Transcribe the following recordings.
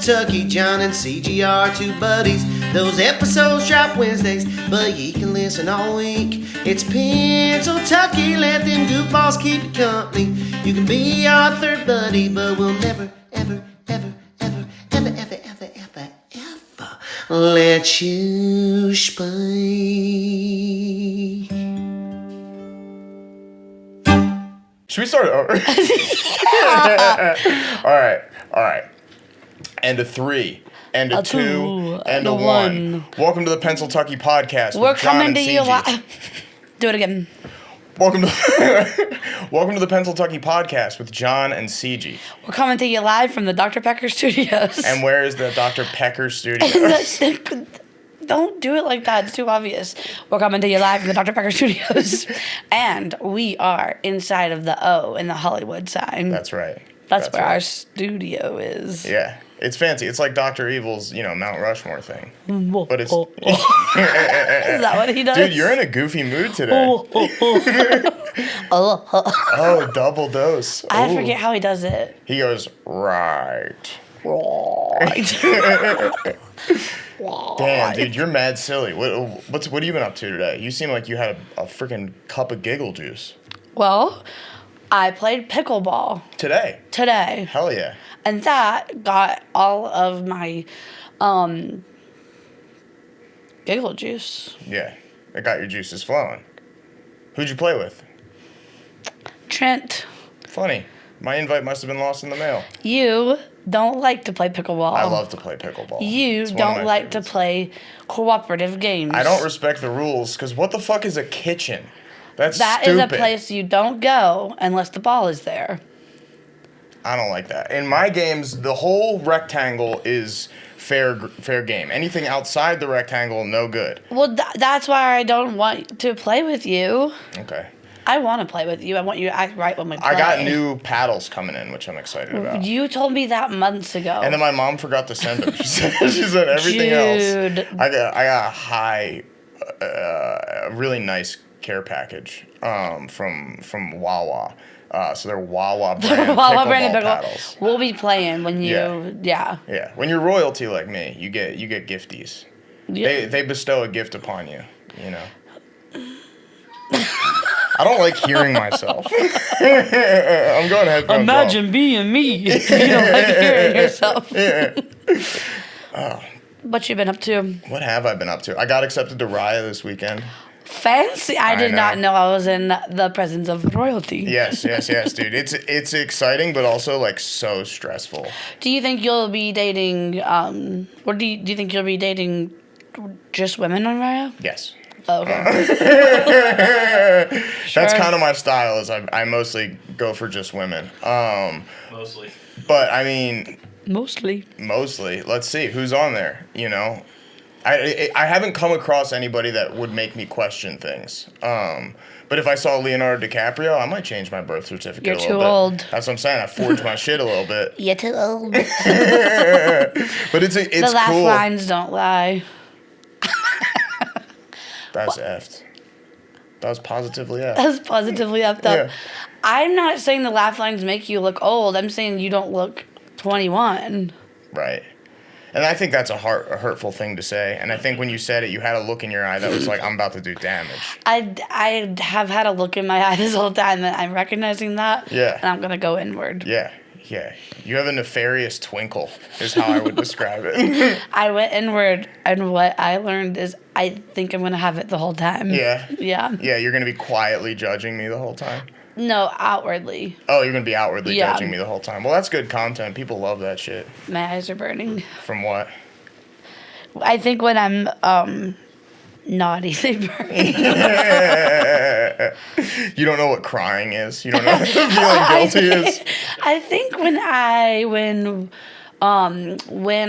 Tucky, John and Cigi are two buddies. Those episodes drop Wednesdays, but you can listen all week. It's Pencil Tucky, let them goofballs keep you company. You can be our third buddy, but we'll never, ever, ever, ever, ever, ever, ever, ever, ever let you speak. Should we start over? All right. And a 3, and a 2, and a 1. Welcome to the Pencil Tucky podcast. We're with John coming and to you Cigi. live. Do it again. Welcome to the Pencil Tucky podcast with John and Cigi. We're coming to you live from the Dr. Pecker Studios. And where is the Dr. Pecker Studios? Don't do it like that. It's too obvious. We're coming to you live from the Dr. Pecker Studios. And we are inside of the O in the Hollywood sign. That's right. That's where our studio is. Yeah. It's fancy. It's like Dr. Evil's, Mount Rushmore thing. But it's... Is that what he does? Dude, you're in a goofy mood today. Oh, double dose. I forget how he does it. He goes, right. Damn, dude, you're mad silly. What have you been up to today? You seem like you had a freaking cup of giggle juice. Well, I played pickleball. Today? Hell yeah. And that got all of my giggle juice. Yeah, it got your juices flowing. Who'd you play with? Trent. Funny. My invite must have been lost in the mail. You don't like to play pickleball. I love to play pickleball. You don't like to play cooperative games. I don't respect the rules, because what the fuck is a kitchen? That stupid. Is a place you don't go unless the ball is there. I don't like that. In my games, the whole rectangle is fair game. Anything outside the rectangle, no good. Well, that's why I don't want to play with you. Okay. I want to play with you. I want you to act right when we play. I got new paddles coming in, which I'm excited about. You told me that months ago. And then my mom forgot to send them. She said everything else. I got a high, really nice care package from Wawa. So they're Wawa brand pickleball paddles. We'll be playing when you, yeah. When you're royalty like me, you get gifties. Yeah. They bestow a gift upon you, I don't like hearing myself. I'm going headphones Imagine off. being me if you don't like hearing yourself. What you been up to? What have I been up to? I got accepted to Raya this weekend. Fancy. I did not know I was in the presence of royalty. Yes, dude. It's exciting, but also, like, so stressful. Do you think you'll be dating, or do you think you'll be dating just women on Raya? Yes. Oh, okay. That's kind of my style, is I mostly go for just women. Mostly. But, I mean... Mostly. Let's see. Who's on there, I haven't come across anybody that would make me question things. But if I saw Leonardo DiCaprio, I might change my birth certificate a little bit. You're too old. That's what I'm saying. I forged my shit a little bit. You're too old. But it's the cool. last lines don't lie. That's effed. That was positively effed. That's positively effed up. Yeah. I'm not saying the laugh lines make you look old. I'm saying you don't look 21. Right. And I think that's a hurtful thing to say. And I think when you said it, you had a look in your eye that was like, I'm about to do damage. I have had a look in my eye this whole time, and I'm recognizing that. Yeah. And I'm going to go inward. Yeah. You have a nefarious twinkle, is how I would describe it. I went inward, and what I learned is I think I'm going to have it the whole time. Yeah? Yeah. Yeah, you're going to be quietly judging me the whole time? No, outwardly. Oh, you're going to be outwardly judging me the whole time. Well, that's good content. People love that shit. My eyes are burning. From what? I think when I'm naughty, they burn. You don't know what crying is. You don't know what feeling guilty is. I think when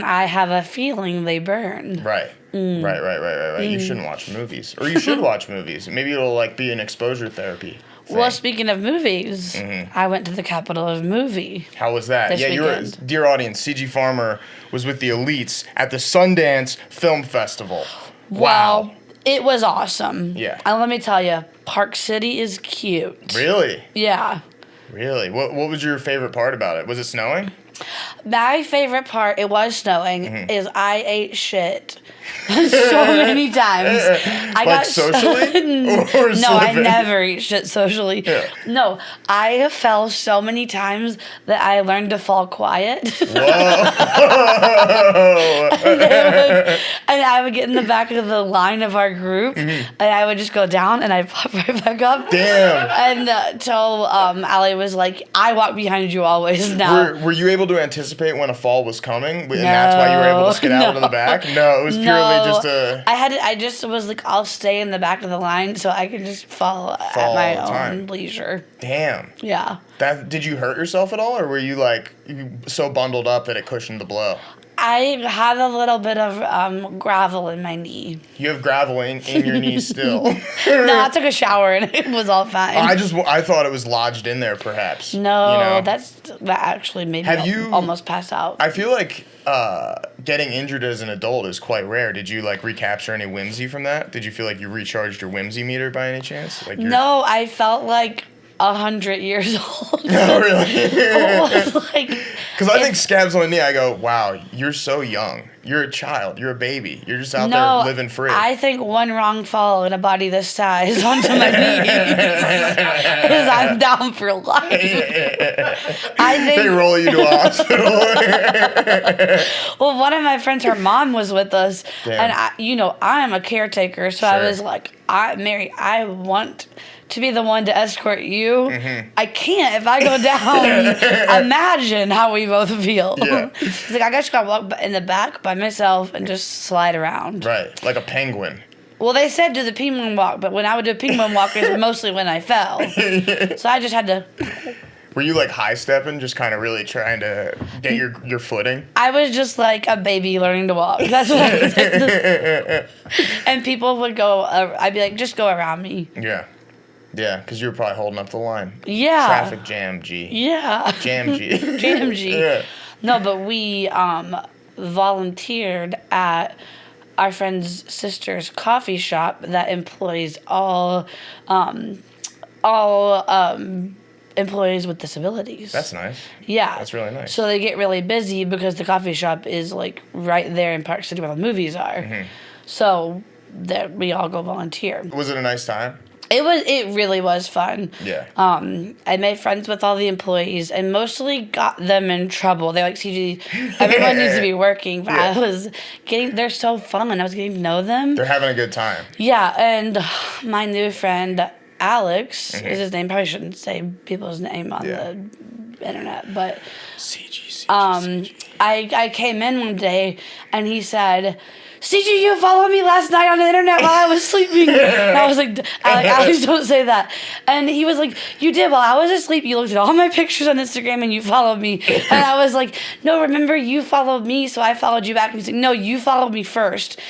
I have a feeling, they burn. Right. Right. You shouldn't watch movies. Or you should watch movies. Maybe it'll like be an exposure therapy thing. Well, speaking of movies, I went to the capital of movie. How was that? Dear audience, CG Farmer was with the elites at the Sundance Film Festival. Wow. It was awesome. Yeah. And let me tell you, Park City is cute. Really? Yeah. Really? What was your favorite part about it? Was it snowing? My favorite part, it was snowing, is I ate shit so many times. I Like socially? Or No, I slipping? never eat shit socially. Yeah. No, I fell so many times that I learned to fall quiet. And I would get in the back of the line of our group, and I would just go down, and I'd pop right back up. Damn. And till Allie was like, I walk behind you always now. Were you able to anticipate when a fall was coming, and that's why you were able to skedaddle to the back? No, it was purely just a. I just was like, I'll stay in the back of the line so I can just fall at my own leisure. Damn. Yeah. Did you hurt yourself at all, or were you like so bundled up that it cushioned the blow? I had a little bit of gravel in my knee. You have gravel in your knee still. No, I took a shower and it was all fine. I thought it was lodged in there, perhaps. No, that actually made me almost pass out. I feel like getting injured as an adult is quite rare. Did you like recapture any whimsy from that? Did you feel like you recharged your whimsy meter by any chance? Like no, I felt like 100 years old. Oh, really? Like, because I think scabs on the knee, I go, wow, you're so young. You're a child. You're a baby. You're just out there living free. I think one wrong fall in a body this size onto my knee is I'm down for life. I think they roll you to a hospital. Well, one of my friends, her mom was with us. Damn. And I'm a caretaker, so I was like, Mary, I want to be the one to escort you. I can't if I go down. Imagine how we both feel. Yeah. It's like, I guess you gotta walk in the back by myself and just slide around. Right, like a penguin. Well, they said do the penguin walk, but when I would do a penguin walk, it was mostly when I fell. So I just had to. Were you like high stepping, just kind of really trying to get your footing? I was just like a baby learning to walk. That's what I was like. And people would go, I'd be like, just go around me. Yeah. Yeah, because you were probably holding up the line. Yeah. Traffic jam G. Yeah. Jam G. Jam G. Yeah. No, but we volunteered at our friend's sister's coffee shop that employs all employees with disabilities. That's nice. Yeah. That's really nice. So they get really busy because the coffee shop is like right there in Park City where the movies are. So that we all go volunteer. Was it a nice time? It really was fun. Yeah. I made friends with all the employees and mostly got them in trouble. They're like, CG, everyone needs to be working. But yeah. They're so fun. I was getting to know them. They're having a good time. Yeah, and my new friend, Alex, is his name. Probably shouldn't say people's name on the internet, but CG. I came in one day and he said, CG, you followed me last night on the internet while I was sleeping. And I was like, Alex, don't say that. And he was like, you did while I was asleep. You looked at all my pictures on Instagram and you followed me. And I was like, no, remember, you followed me, so I followed you back. And he's like, no, you followed me first.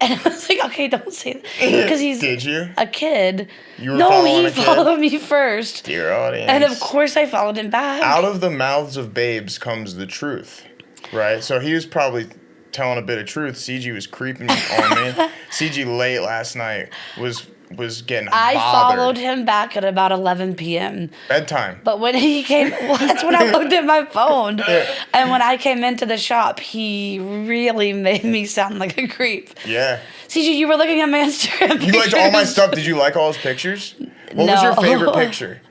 And I was like, okay, don't say that. Because he's a kid. You were following he a kid? followed me first. Dear audience. And of course I followed him back. Out of the mouths of babes comes the truth, right? So he was probably telling a bit of truth. CG was creeping on me. CG late last night was getting bothered. I followed him back at about 11 p.m. Bedtime. But when he came, that's when I looked at my phone. And when I came into the shop, he really made me sound like a creep. Yeah. CG, you were looking at my Instagram pictures. You liked all my stuff. Did you like all his pictures? What was your favorite picture?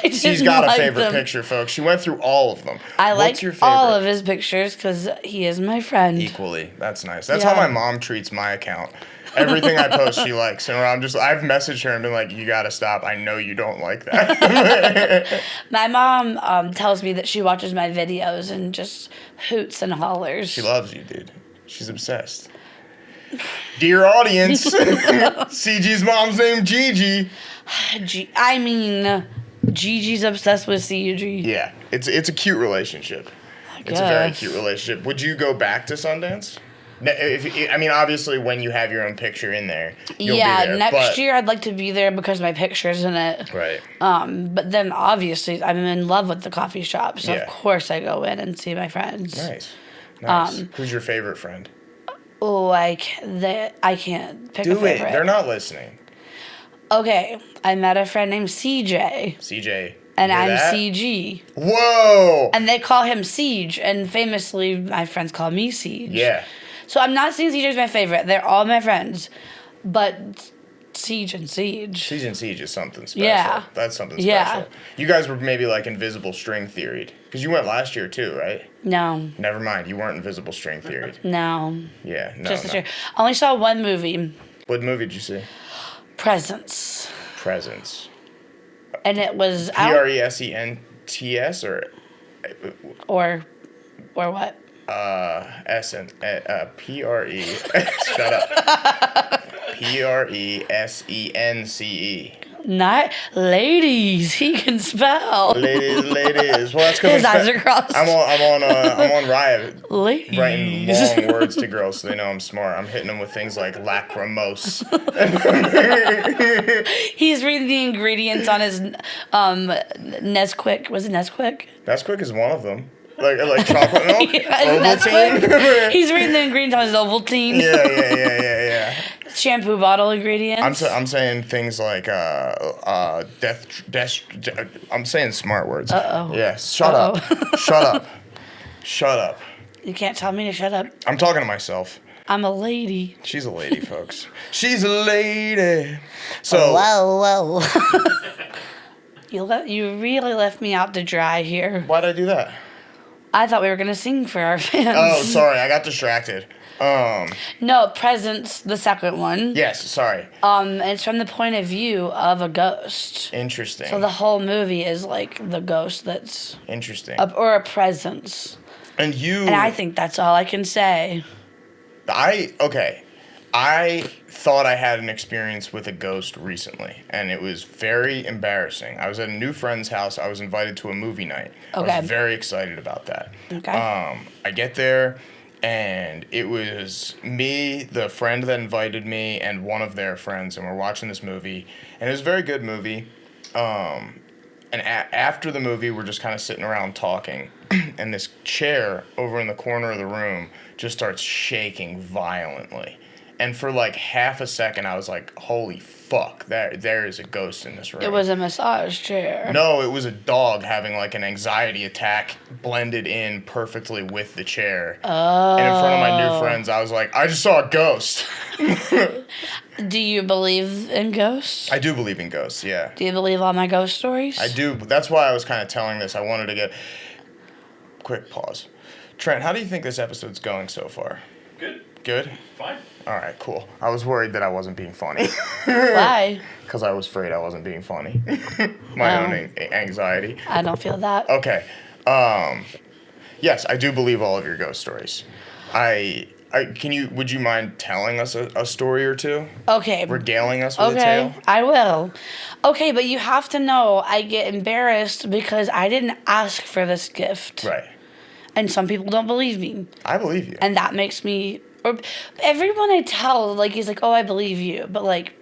She's got a favorite picture, folks. She went through all of them. I like all of his pictures because he is my friend. Equally. That's nice. That's how my mom treats my account. Everything I post, she likes. And I've messaged her and been like, you gotta stop. I know you don't like that. My mom tells me that she watches my videos and just hoots and hollers. She loves you, dude. She's obsessed. Dear audience, CG's mom's name, Gigi. Gigi's obsessed with CG. Yeah, it's a cute relationship. It's a very cute relationship. Would you go back to Sundance? Obviously, when you have your own picture in there, you'll be there. Next year I'd like to be there because my picture's in it. Right. But then obviously I'm in love with the coffee shop, so of course I go in and see my friends. Nice. Who's your favorite friend? Oh, I can't pick a favorite. They're not listening. Okay, I met a friend named CJ. CJ. And Hear I'm that? CG. Whoa! And they call him Siege, and famously, my friends call me Siege. Yeah. So I'm not saying Siege is my favorite. They're all my friends. But Siege and Siege. Siege and Siege is something special. Yeah. That's something Yeah. special. You guys were maybe like invisible string theoried. Because you went last year too, right? No. Never mind. You weren't invisible string theoried. No. Yeah, no. Just this no. year. I only saw one movie, What movie did you see? Presents. Presents. And it was Presents or what? PRE. Shut up. PRESENCE. Not ladies. He can spell. Ladies. Well, that's because His eyes are crossed. I'm on Riot Ladies. writing long words to girls so they know I'm smart. I'm hitting them with things like lachrymose. He's reading the ingredients on his Nesquik. Was it Nesquik? Nesquik is one of them. Like chocolate milk. Yeah, Ovaltine. He's reading the ingredients on his Ovaltine. Yeah. Shampoo bottle ingredients. I'm saying things like death. I'm saying smart words. Uh-oh. Yeah. Shut up. You can't tell me to shut up. I'm talking to myself. I'm a lady. She's a lady, folks. She's a lady. So. Whoa. You really left me out to dry here. Why'd I do that? I thought we were gonna sing for our fans. Oh, sorry. I got distracted. No, Presents, the second one. Yes, sorry. It's from the point of view of a ghost. Interesting. So the whole movie is like the ghost that's Interesting. or a presence. And I think that's all I can say. I thought I had an experience with a ghost recently, and it was very embarrassing. I was at a new friend's house. I was invited to a movie night. Okay. I was very excited about that. Okay. I get there, and it was me, the friend that invited me, and one of their friends, and we're watching this movie, and it was a very good movie. And after the movie, we're just kind of sitting around talking, and this chair over in the corner of the room just starts shaking violently. And for like half a second, I was like, holy fuck, there is a ghost in this room. It was a massage chair. No, it was a dog having like an anxiety attack blended in perfectly with the chair. Oh. And in front of my new friends, I was like, I just saw a ghost. Do you believe in ghosts? I do believe in ghosts, yeah. Do you believe all my ghost stories? I do. That's why I was kind of telling this. I wanted to get... Quick pause. Trent, how do you think this episode's going so far? Good? Fine. All right, cool. I was worried that I wasn't being funny. Why? Because I was afraid I wasn't being funny. My own anxiety. I don't feel that. Okay. Yes, I do believe all of your ghost stories. Would you mind telling us a story or two? Okay. Regaling us with a tale? I will. Okay, but you have to know I get embarrassed because I didn't ask for this gift. Right. And some people don't believe me. I believe you. And that makes me... Or everyone I tell, like, he's like, oh, I believe you. But, like...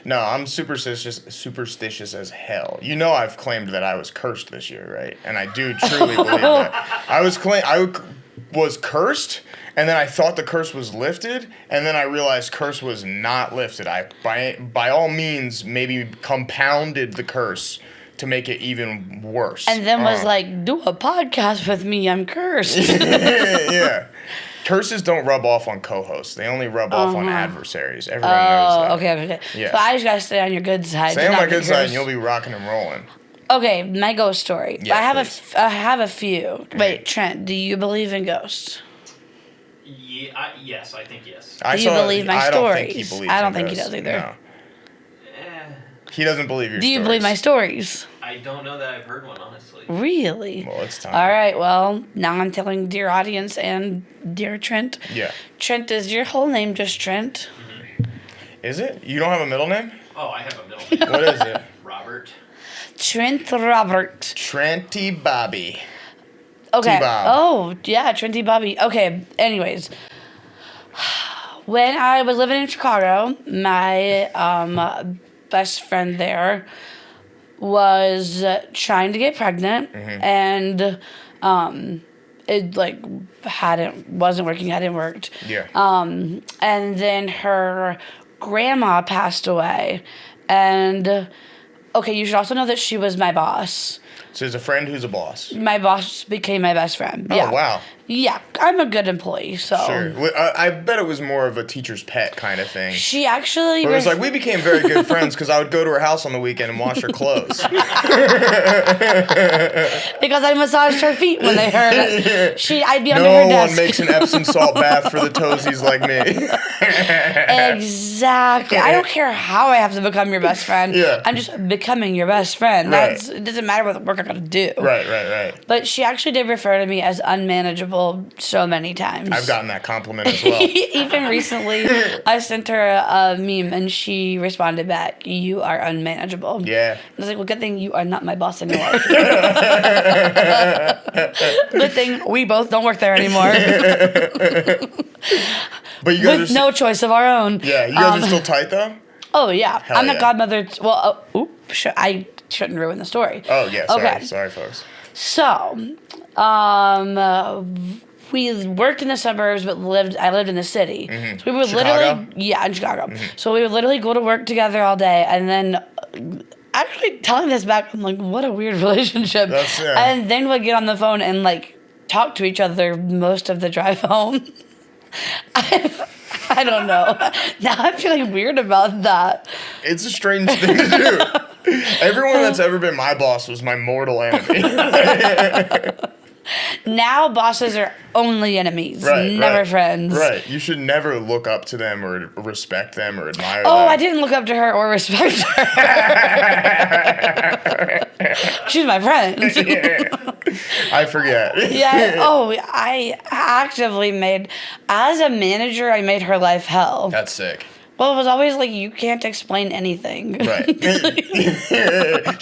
No, I'm superstitious as hell. You know I've claimed that I was cursed this year, right? And I do truly believe that. I was cursed, and then I thought the curse was lifted, and then I realized curse was not lifted. I, by all means, maybe compounded the curse to make it even worse. And then was like, do a podcast with me, I'm cursed. Yeah. Curses don't rub off on co-hosts. They only rub off on adversaries. Everyone knows that. Okay. Yeah. So I just gotta stay on your good side. Stay on my good side, and you'll be rocking and rolling. Okay, my ghost story. Yeah, I have a please. few. Wait, Trent, do you believe in ghosts? Yeah, yes, I think yes. Do you believe my I stories? don't think he believes I don't in think he ghosts. does either. No. He doesn't believe your Do stories. you believe my stories? I don't know that I've heard one, honestly. Really? Well, it's time. All right, well, now I'm telling dear audience and dear Trent. Yeah. Trent, is your whole name just Trent? Is it? You don't have a middle name? Oh, I have a middle name. What is it? Robert. Trent Robert. Trenty Bobby. Okay. T-Bob. Oh, yeah, Trenty Bobby. Okay, anyways. When I was living in Chicago, my best friend there was trying to get pregnant, and it wasn't working, hadn't worked. Yeah. And then her grandma passed away, and okay, you should also know that she was my boss. So there's a friend who's a boss. My boss became my best friend. Oh, Yeah. wow. Yeah, I'm a good employee, so. Sure. Well, I bet it was more of a teacher's pet kind of thing. She actually. But it was like, we became very good friends because I would go to her house on the weekend and wash her clothes. Because I massaged her feet when they hurt. I'd be under No her desk. one makes an Epsom salt bath for the toesies like me. Exactly. I don't care how I have to become your best friend. Yeah. I'm just becoming your best friend. Right. It doesn't matter what work I gotta do. Right. But she actually did refer to me as unmanageable so many times. I've gotten that compliment as well. Even recently, I sent her a meme and she responded back, "You are unmanageable." Yeah. I was like, well, good thing you are not my boss anymore. Good thing we both don't work there anymore. But you guys With are no choice of our own. Yeah, you guys are still tight though? Oh, yeah. Hell I'm the yeah. godmother. I shouldn't ruin the story. Oh yeah, sorry. Okay. Sorry folks. So, we worked in the suburbs, but I lived in the city. Mm-hmm. So we would Chicago? in Chicago. Mm-hmm. So we would literally go to work together all day, and then actually telling this back, I'm like, what a weird relationship. Yeah. And then we'd get on the phone and like talk to each other most of the drive home. I don't know. Now I'm feeling weird about that. It's a strange thing to do. Everyone that's ever been my boss was my mortal enemy. Now bosses are only enemies, never friends. Right. You should never look up to them or respect them or admire Oh, them. I didn't look up to her or respect her. She's my friend. I forget. Yeah. Oh, I actively as a manager, I made her life hell. That's sick. Well, it was always like, you can't explain anything. Right.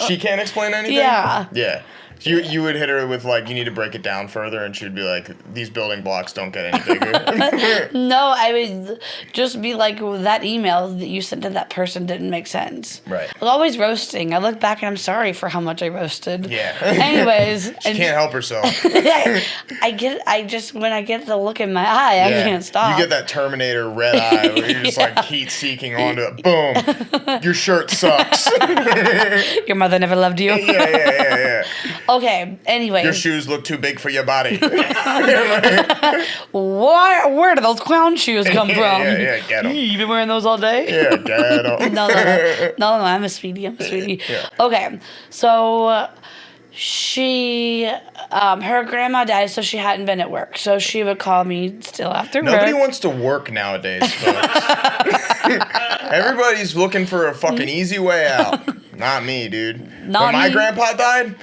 She can't explain anything? Yeah. Yeah. You would hit her with like, you need to break it down further, and she'd be like, these building blocks don't get any bigger. No, I would just be like, well, that email that you sent to that person didn't make sense. Right. I was always roasting. I look back and I'm sorry for how much I roasted. Yeah. Anyways. She can't help herself. when I get the look in my eye, I can't stop. You get that Terminator red eye where you're just like heat seeking onto it. Boom. Your shirt sucks. Your mother never loved you. Yeah. Okay, anyways. Your shoes look too big for your body. Where do those clown shoes come from? Yeah, get them. You been wearing those all day? Yeah, get them. No, I'm a sweetie. Yeah. Okay, so she, her grandma died, so she hadn't been at work. So she would call me still after Nobody work. wants to work nowadays, folks. Everybody's looking for a fucking easy way out. Not me, dude. Not when my me. grandpa died,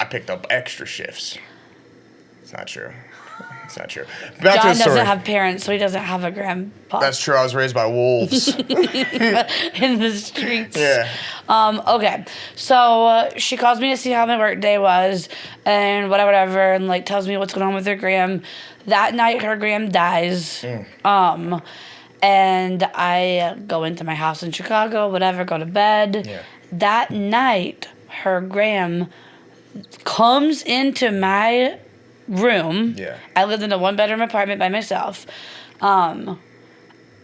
I picked up extra shifts. It's not true. Back John to the story. doesn't have parents, so he doesn't have a grandpa. That's true. I was raised by wolves. In the streets. Yeah. Okay. So she calls me to see how my work day was and whatever, and like tells me what's going on with her gram. That night, her gram dies. And I go into my house in Chicago, whatever, go to bed. Yeah. That night, her gram comes into my room. Yeah. I lived in a 1-bedroom apartment by myself. I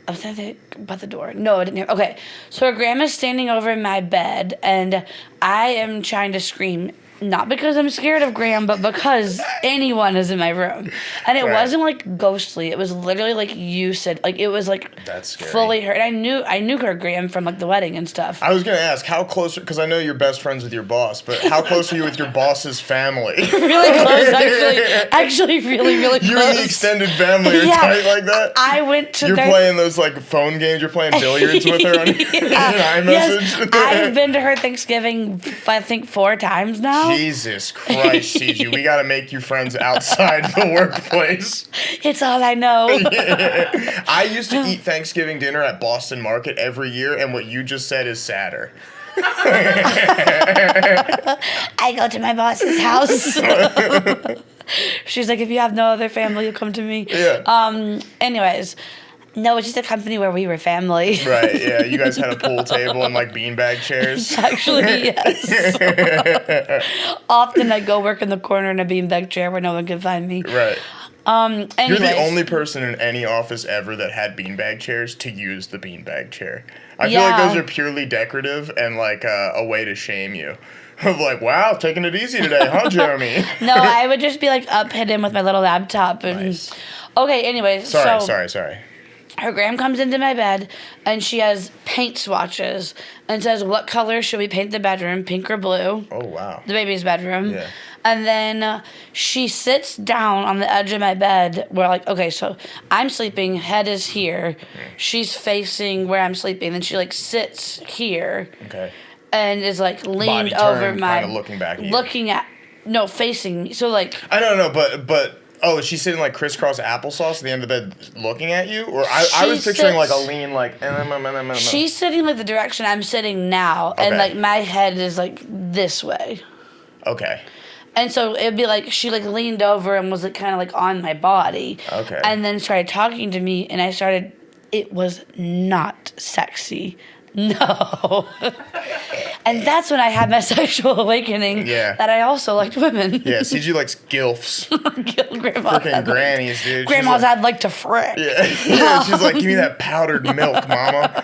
was thinking about the door. No, I didn't hear. Okay. So her grandma's standing over my bed, and I am trying to scream. Not because I'm scared of Graham, but because anyone is in my room. And it wasn't like ghostly. It was literally like you said. Like it was like That's scary. fully her. And I knew her Graham from like the wedding and stuff. I was going to ask, how close, because I know you're best friends with your boss, but how close are you with your boss's family? Really close, actually. Actually, really, really close. You and the extended family are tight like that? I went to You're playing those like phone games, you're playing billiards with her on iMessage? Yes, I've been to her Thanksgiving, I think 4 times now. Jesus Christ, Cigi, we got to make you friends outside the workplace. It's all I know. I used to eat Thanksgiving dinner at Boston Market every year, and what you just said is sadder. I go to my boss's house. She's like, if you have no other family, you come to me. Yeah. Anyways, no, it's just a company where we were family. Right, yeah. You guys had a pool table and like beanbag chairs. Actually, yes. Often I go work in the corner in a beanbag chair where no one can find me. Right. Anyways. You're the only person in any office ever that had beanbag chairs to use the beanbag chair. I feel like those are purely decorative and like a way to shame you. Of like, wow, taking it easy today, huh, Jeremy? No, I would just be like up hidden with my little laptop. And Nice. okay, anyways. Sorry. Her gram comes into my bed and she has paint swatches and says, what color should we paint the bedroom, pink or blue? Oh, wow. The baby's bedroom. Yeah. And then she sits down on the edge of my bed where, like, okay, so I'm sleeping, head is here. She's facing where I'm sleeping. Then she, like, sits here. Okay. And is, like, leaned Body over turn, my... kind of looking back at you. Looking at... No, facing me. So, like... I don't know, but... Oh, is she sitting like crisscross applesauce at the end of the bed looking at you? Or I was picturing like a lean, like... She's sitting, like, the direction I'm sitting now. Okay. And, like, my head is, like, this way. Okay. And so it'd be like she like leaned over and was like kind of like on my body. Okay. And then started talking to me, and it was not sexy. No. And that's when I had my sexual awakening. Yeah. That I also liked women. Yeah, CG likes gilfs. Grandma's Freaking grannies, dude. Grandma's I'd like to frick. Yeah, she's like, give me that powdered milk, mama.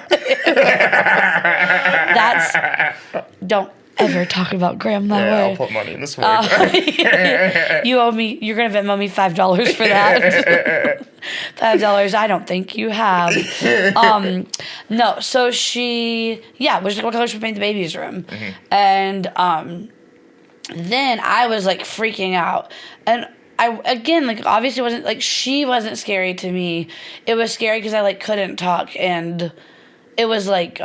Don't ever talk about Graham that Yeah, way. I'll put money in this way. You owe me. You're gonna Venmo me $5 for that. $5. I don't think you have. No. So she, was like, what color should we paint the baby's room? Mm-hmm. And then I was like freaking out, and I again like obviously wasn't like she wasn't scary to me. It was scary because I like couldn't talk, and it was like.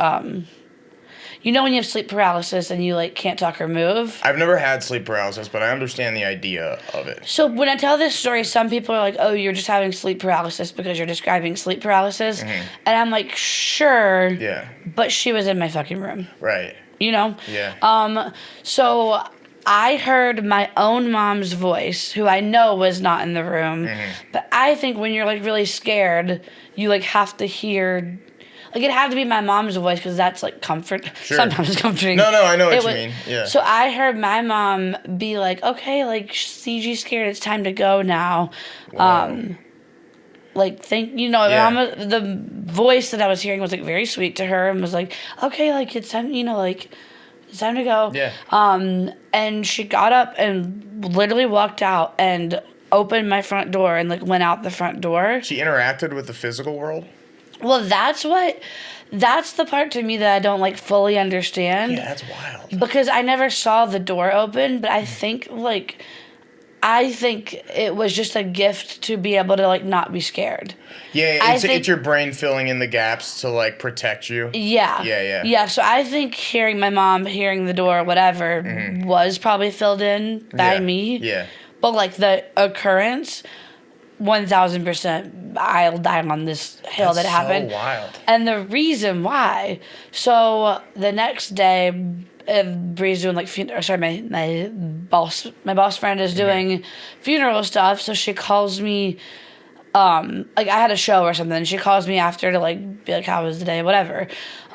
You know when you have sleep paralysis and you, like, can't talk or move? I've never had sleep paralysis, but I understand the idea of it. So when I tell this story, some people are like, oh, you're just having sleep paralysis because you're describing sleep paralysis. Mm-hmm. And I'm like, sure. Yeah. But she was in my fucking room. Right. You know? Yeah. So I heard my own mom's voice, who I know was not in the room. Mm-hmm. But I think when you're, like, really scared, you, like, have to hear... Like, it had to be my mom's voice because that's, like, comfort. Sure. Sometimes it's comforting. No, I know what you mean. Yeah. So I heard my mom be like, okay, like, CG's scared. It's time to go now. Like, the voice that I was hearing was, like, very sweet to her and was like, okay, like, it's time, it's time to go. Yeah. And she got up and literally walked out and opened my front door and, like, went out the front door. She interacted with the physical world? Well, that's the part to me that I don't, like, fully understand. Yeah, that's wild. Because I never saw the door open, but I think it was just a gift to be able to, like, not be scared. Yeah, it's your brain filling in the gaps to, like, protect you. Yeah. Yeah, so I think hearing my mom, hearing the door, whatever, was probably filled in by me. Yeah. But, like, the occurrence... 1,000%, I'll die on this hill that happened. So wild. And the reason why, so the next day, Bree's doing like my boss friend is doing funeral stuff. So she calls me, like I had a show or something. And she calls me after to like be like, how was the day, whatever.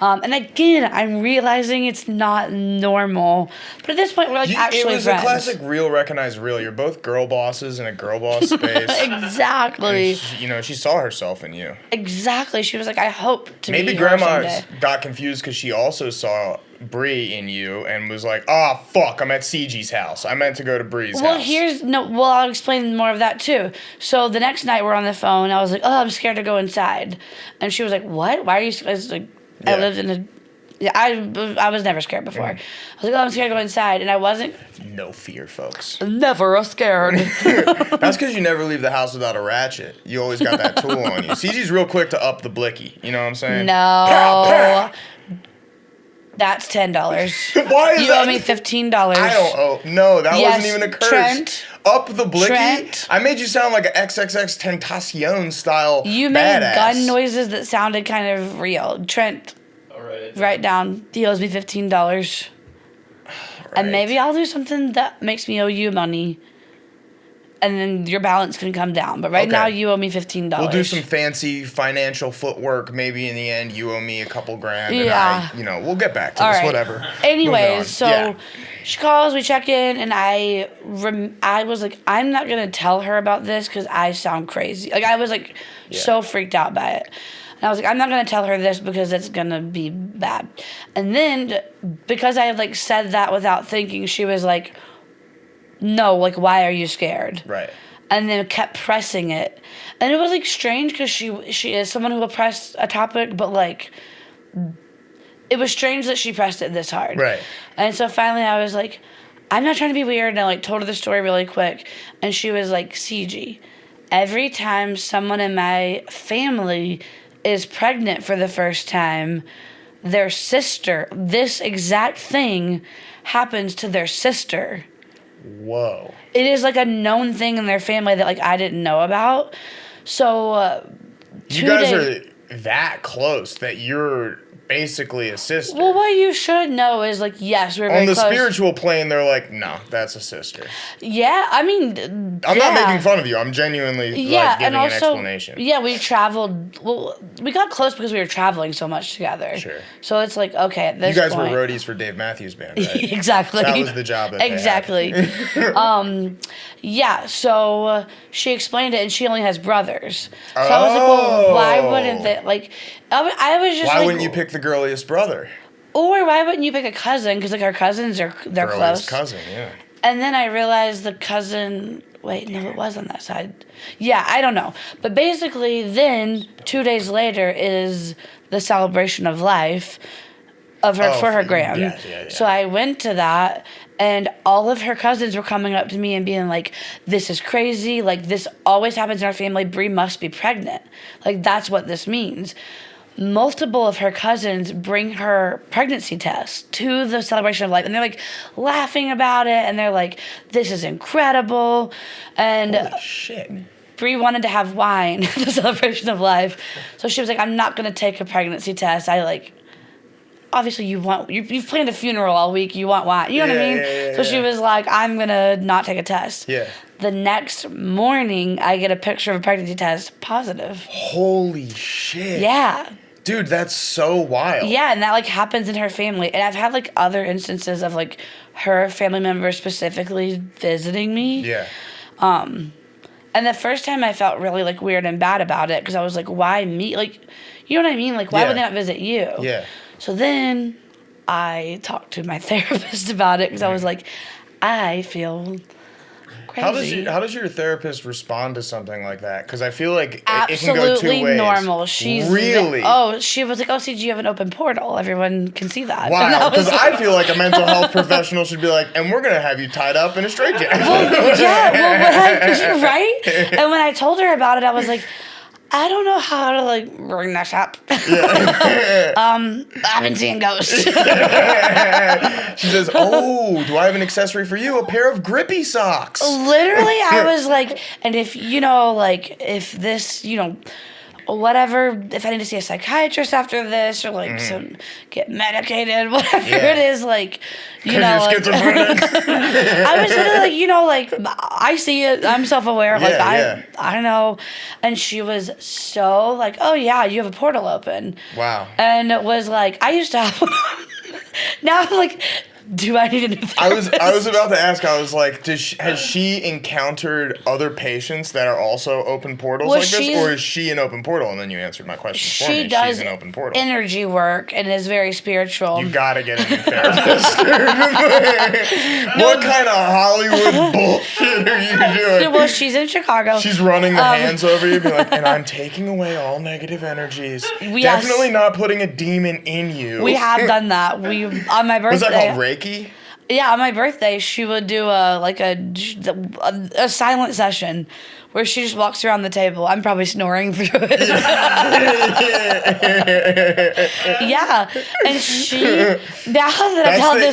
And again, I'm realizing it's not normal. But at this point, we're like actually friends. It was a classic real, recognize real. You're both girl bosses in a girl boss space. Exactly. She saw herself in you. Exactly. She was like, I hope to Maybe meet her Grandma someday. got confused because she also saw Bree in you and was like, oh, fuck, I'm at CG's house. I meant to go to Bree's house. I'll explain more of that too. So the next night we're on the phone. I was like, oh, I'm scared to go inside. And she was like, what? Why are you scared? I was like, I lived in a... Yeah, I was never scared before. I was like, oh, I'm scared to go inside. And I wasn't... No fear, folks. Never scared. That's because you never leave the house without a ratchet. You always got that tool on you. CG's real quick to up the blicky. You know what I'm saying? No. Pow, pow. That's $10. Why is you that? owe me $15. I don't owe... No, that Yes, wasn't even a curse. Trent. Up the blicky? Trent. I made you sound like an XXX Tentacion style You made badass. gun noises that sounded kind of real. Trent... Write down. He owes me $15. Right. And maybe I'll do something that makes me owe you money. and then your balance can come down. But right now, you owe me $15. We'll do some fancy financial footwork. Maybe in the end, you owe me a couple grand. Yeah. And we'll get back to this, whatever. Anyways, so she calls, we check in, and I was like, I'm not going to tell her about this because I sound crazy. Like, I was like so freaked out by it. And I was like, I'm not going to tell her this because it's going to be bad. And then, because I had, like, said that without thinking, she was like, no, like, why are you scared? Right. And then kept pressing it. And it was, like, strange because she is someone who will press a topic, but, like, it was strange that she pressed it this hard. Right. And so finally I was like, I'm not trying to be weird. And I, like, told her the story really quick. And she was like, Cigi, every time someone in my family is pregnant for the first time, their sister, this exact thing happens to their sister. Whoa. It is like a known thing in their family that like I didn't know about. So you guys are that close that you're basically a sister. Well, what you should know is like, yes, we're very on the close. Spiritual plane, they're like, no, that's a sister. Yeah, I mean, I'm not making fun of you. I'm genuinely giving an explanation. Yeah, we traveled. Well, we got close because we were traveling so much together. Sure. So it's like, okay, at this you guys point, were roadies for Dave Matthews Band, right? Exactly. That was the job. That exactly. Yeah. So she explained it, and she only has brothers. So I was like, well, why wouldn't they like? I was just why like, wouldn't you pick the girliest brother? Or why wouldn't you pick a cousin? Because like our cousins they're close. Cousin, yeah. And then I realized the cousin. Wait, no, it was on that side. Yeah, I don't know. But basically, then 2 days later is the celebration of life of her for her gram. Yeah. So I went to that, and all of her cousins were coming up to me and being like, "This is crazy. Like this always happens in our family. Bree must be pregnant. Like that's what this means." Multiple of her cousins bring her pregnancy test to the celebration of life, and they're like laughing about it, and they're like, "This is incredible." And holy shit. Bree wanted to have wine at the celebration of life, so she was like, "I'm not gonna take a pregnancy test. I like." Obviously, you've planned a funeral all week. You want wine. You know what I mean? Yeah, so she was like, "I'm gonna not take a test." Yeah. The next morning, I get a picture of a pregnancy test positive. Holy shit. Yeah. Dude, that's so wild. Yeah, and that like happens in her family. And I've had like other instances of like her family members specifically visiting me. Yeah. And the first time I felt really like weird and bad about it because I was like, why me? Like, you know what I mean? Like, why would they not visit you? Yeah. So then I talked to my therapist about it because I was like, I feel crazy. How does your therapist respond to something like that? Because I feel like absolutely it can go 2 ways. Normal. She's really. She was like, "Oh, CG, you have an open portal. Everyone can see that." Wow. Because I feel like a mental health professional should be like, "And we're gonna have you tied up in a straitjacket." Right? And when I told her about it, I was like, I don't know how to like bring this up. I've been seeing ghosts. She says, "Oh, do I have an accessory for you? A pair of grippy socks." Literally, I was like, and if if this, whatever, if I need to see a psychiatrist after this or like get medicated, whatever it is, like, you're schizophrenic. I was literally like, I see it, I'm self-aware, I don't know. And she was so like, "Oh yeah, you have a portal open." Wow. And it was like, I used to have one. Now I'm like, do I need a new therapist? I was about to ask. I was like, has she encountered other patients that are also open portals like this, or is she an open portal? And then you answered my question for me. She's an open portal. Energy work and is very spiritual. You gotta get a new therapist. What kind of Hollywood bullshit are you doing? Well, she's in Chicago. She's running the hands over you, be like, "And I'm taking away all negative energies. Definitely not putting a demon in you." We have done that. On my birthday. Was that called Reiki? Yeah, on my birthday, she would do a silent session where she just walks around the table. I'm probably snoring through it. Yeah, and that's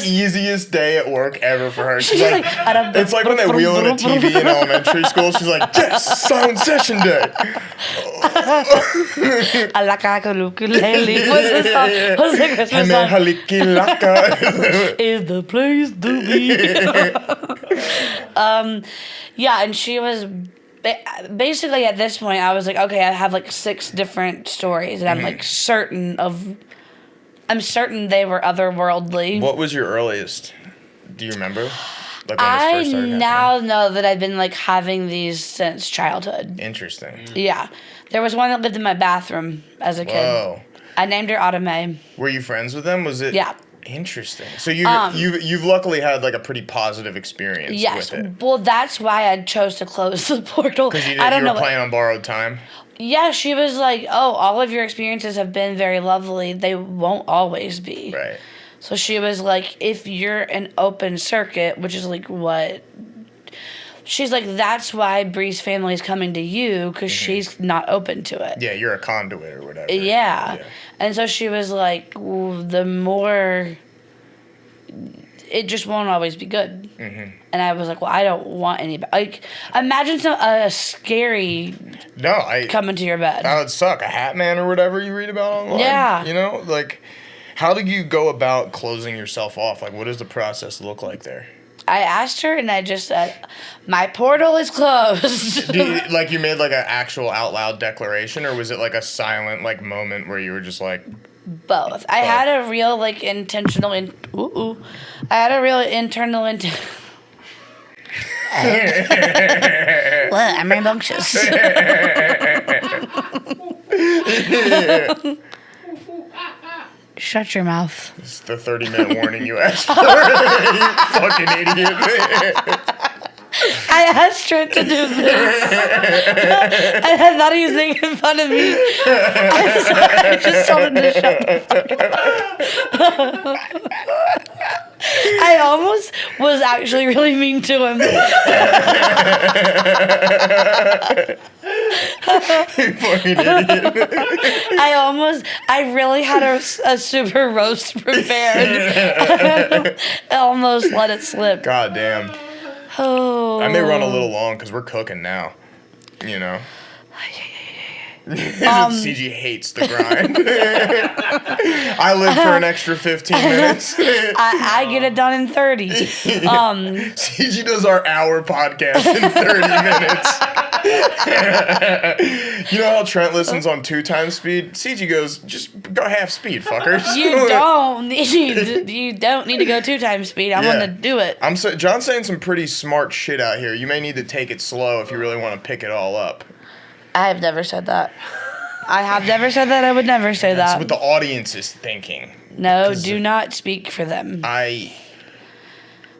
the easiest day at work ever for her. She's like it's like when they wheel in a TV in elementary school. She's like, "Yes, silent session day." Alaka-ukulele. What's the song? What's the Christmas song? Is the place to be. Yeah, and she was... Basically, at this point, I was like, okay, I have like 6 different stories, and I'm like I'm certain they were otherworldly. What was your earliest? Do you remember? Like when I this first started now know that I've been like having these since childhood. Interesting. Yeah. There was one that lived in my bathroom as a kid. Whoa. I named her Autumn. Were you friends with them? Was it? Yeah. Interesting. So you've luckily had like a pretty positive experience with it. Well, that's why I chose to close the portal. Because you I don't were know. playing on borrowed time? Yeah, she was like, oh, all of your experiences have been very lovely. They won't always be. Right. So she was like, if you're an open circuit, which is like what... She's like, that's why Bree's family is coming to you, because she's not open to it. Yeah, you're a conduit or whatever. Yeah. And so she was like, the more... It just won't always be good. Mm-hmm. And I was like, well, I don't want anybody. Like, imagine a scary coming to your bed. That would suck. A Hat Man or whatever you read about online. Yeah. You know, like, how do you go about closing yourself off? Like, what does the process look like there? I asked her, and I just said, my portal is closed. You made, like, an actual out loud declaration, or was it, like, a silent, like, moment where you were just, like... Both. I had a real, like, intentional... I had a real internal... What? I'm rambunctious. Shut your mouth. It's the 30-minute warning you asked for. You fucking idiot. I asked Trent to do this. And I thought he was making fun of me. I just told him to shut the fuck up. I almost was actually really mean to him. You fucking idiot. I really had a super roast prepared. I almost let it slip. God damn. Oh. I may run a little long because we're cooking now. You know? CG hates the grind. I live for an extra 15 minutes. I get it done in 30. CG does our hour podcast in 30 minutes. You know how Trent listens on 2 times speed? CG goes, just go half speed, fuckers. You don't need to go 2 times speed. I want to do it. John's saying some pretty smart shit out here. You may need to take it slow if you really want to pick it all up. I have never said that. I have never said that. I would never say that. That's what the audience is thinking. No, do not speak for them. I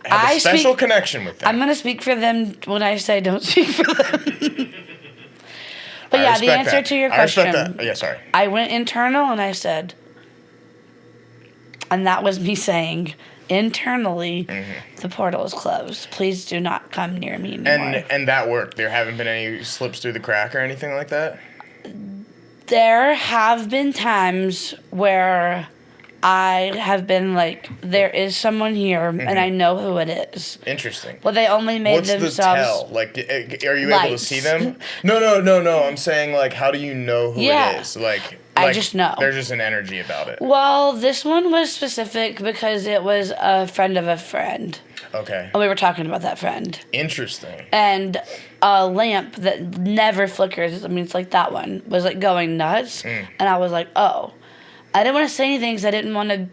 have a special connection with them. I'm going to speak for them when I say don't speak for them. But yeah, the answer to your question. I respect that. Yeah, sorry. I went internal and I said, and that was me saying, internally, the portal is closed. Please do not come near me anymore. And that worked. There haven't been any slips through the crack or anything like that? There have been times where I have been like, there is someone here, and I know who it is. Interesting. Well, they only made What's themselves... What's the tell? Like, are you able to see them? No. I'm saying, like, how do you know who it is? Like, I just know. There's just an energy about it. Well, this one was specific because it was a friend of a friend. Okay. And we were talking about that friend. Interesting. And a lamp that never flickers, I mean, it's like that one, was like going nuts. And I was like, oh. I didn't want to say anything because I didn't want to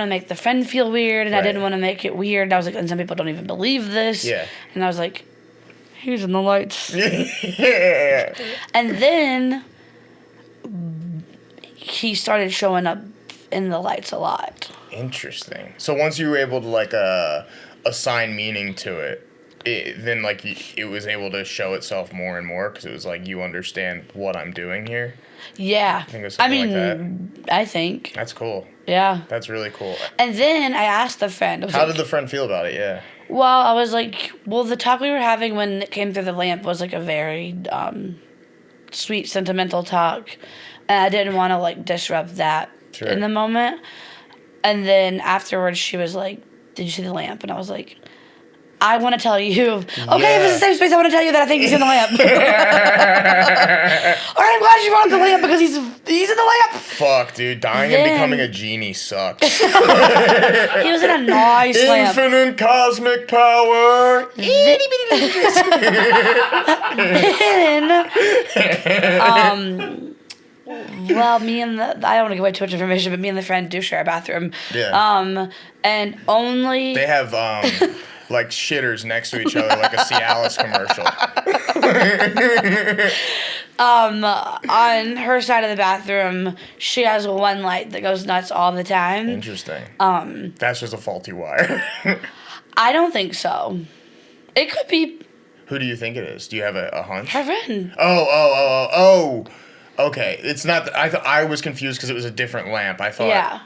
make the friend feel weird, and I didn't want to make it weird. I was like, and some people don't even believe this. Yeah. And I was like, he's in the lights. Yeah. And then he started showing up in the lights a lot. Interesting. So once you were able to, like, assign meaning to it, then, like, it was able to show itself more and more because it was like, you understand what I'm doing here? Yeah. I think it was something like that. I think. That's cool. Yeah. That's really cool. And then I asked the friend. How did the friend feel about it? Yeah. Well, I was like, the talk we were having when it came through the lamp was like a very sweet, sentimental talk. And I didn't want to, like, disrupt that in the moment. And then afterwards she was like, did you see the lamp? And I was like, I want to tell you. Okay, if it's a safe space, I want to tell you that I think he's in the lamp. All right, I'm glad you brought up the lamp because he's in the lamp. Fuck, dude. Dying and becoming a genie sucks. He was in a nice lamp. Infinite cosmic power. Then, well, me and I don't want to give away too much information, but me and the friend do share a bathroom. Yeah. And only They have like shitters next to each other, like a Cialis commercial. on her side of the bathroom, she has one light that goes nuts all the time. Interesting. That's just a faulty wire. I don't think so. It could be Who do you think it is? Do you have a hunch? her friend. Oh. Okay, it's not. I was confused because it was a different lamp. I thought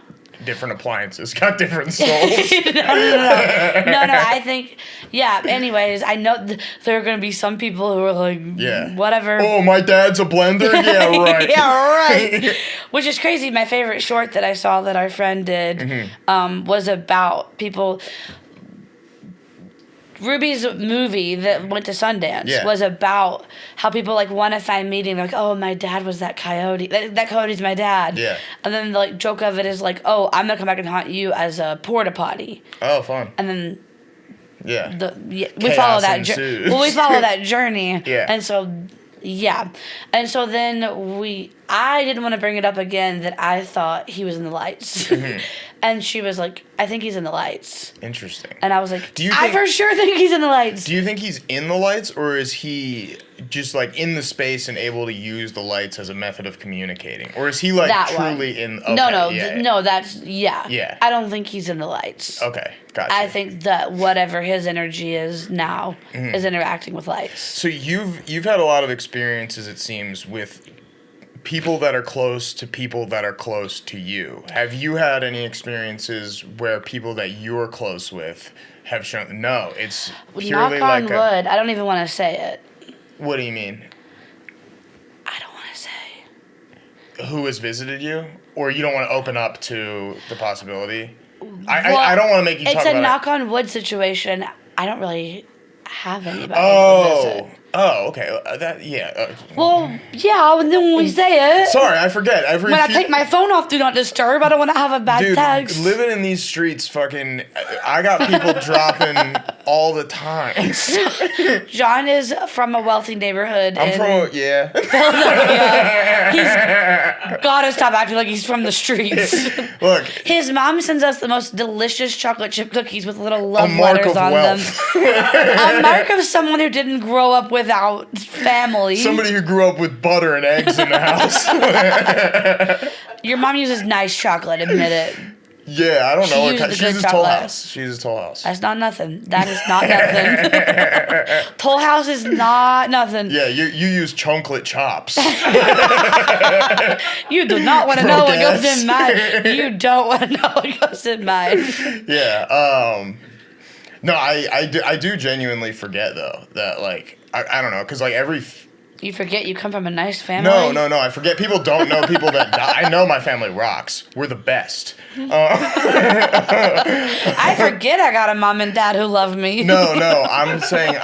different appliances got different souls. No. I think, anyways, I know there are going to be some people who are like, whatever. Oh, my dad's a blender? Yeah, right. Yeah, right. Which is crazy. My favorite short that I saw that our friend did was about people. Ruby's movie that went to Sundance was about how people like want to find meaning. They're like, oh, my dad was that coyote. That coyote's my dad. Yeah. And then the like joke of it is like, oh, I'm gonna come back and haunt you as a porta potty. Oh, fun. And then we Chaos follow that. ensues. We follow that journey. Yeah. And so. Yeah. And so then I didn't want to bring it up again that I thought he was in the lights. And she was like, I think he's in the lights. Interesting. And I was like, I for sure think he's in the lights. Do you think he's in the lights, or is he just like in the space and able to use the lights as a method of communicating? Or is he like that truly one. in... Okay, no, that's... Yeah. Yeah. I don't think he's in the lights. Okay, gotcha. I think that whatever his energy is now is interacting with lights. So you've had a lot of experiences, it seems, with people that are close to people that are close to you. Have you had any experiences where people that you're close with have shown... No, it's purely Knock on like wood. I don't even want to say it. What do you mean? I don't want to say. Who has visited you? Or you don't want to open up to the possibility? I don't want to make you talk about it. It's a knock on wood situation. I don't really have anybody to visit. Oh, okay. Well, yeah, and then when we say it... Sorry, I forget. When I take my phone off Do Not Disturb, I don't want to have a bad text. Living in these streets, fucking... I got people dropping all the time. John is from a wealthy neighborhood Philadelphia. He's gotta stop acting like he's from the streets. Look. His mom sends us the most delicious chocolate chip cookies with little love letters on them. A mark of someone who didn't grow up without family. Somebody who grew up with butter and eggs in the house. Your mom uses nice chocolate, admit it. Yeah, I don't know. She's a Toll House. She's a Toll House. That's not nothing. That is not nothing. Toll House is not nothing. Yeah, you use chunklet chops. You do not want to know what goes in mine. You don't want to know what goes in mine. Yeah. No, I do genuinely forget though that like I don't know because like You forget you come from a nice family? No. I forget people don't know people that die. I know my family rocks. We're the best. I forget I got a mom and dad who love me. No. I'm saying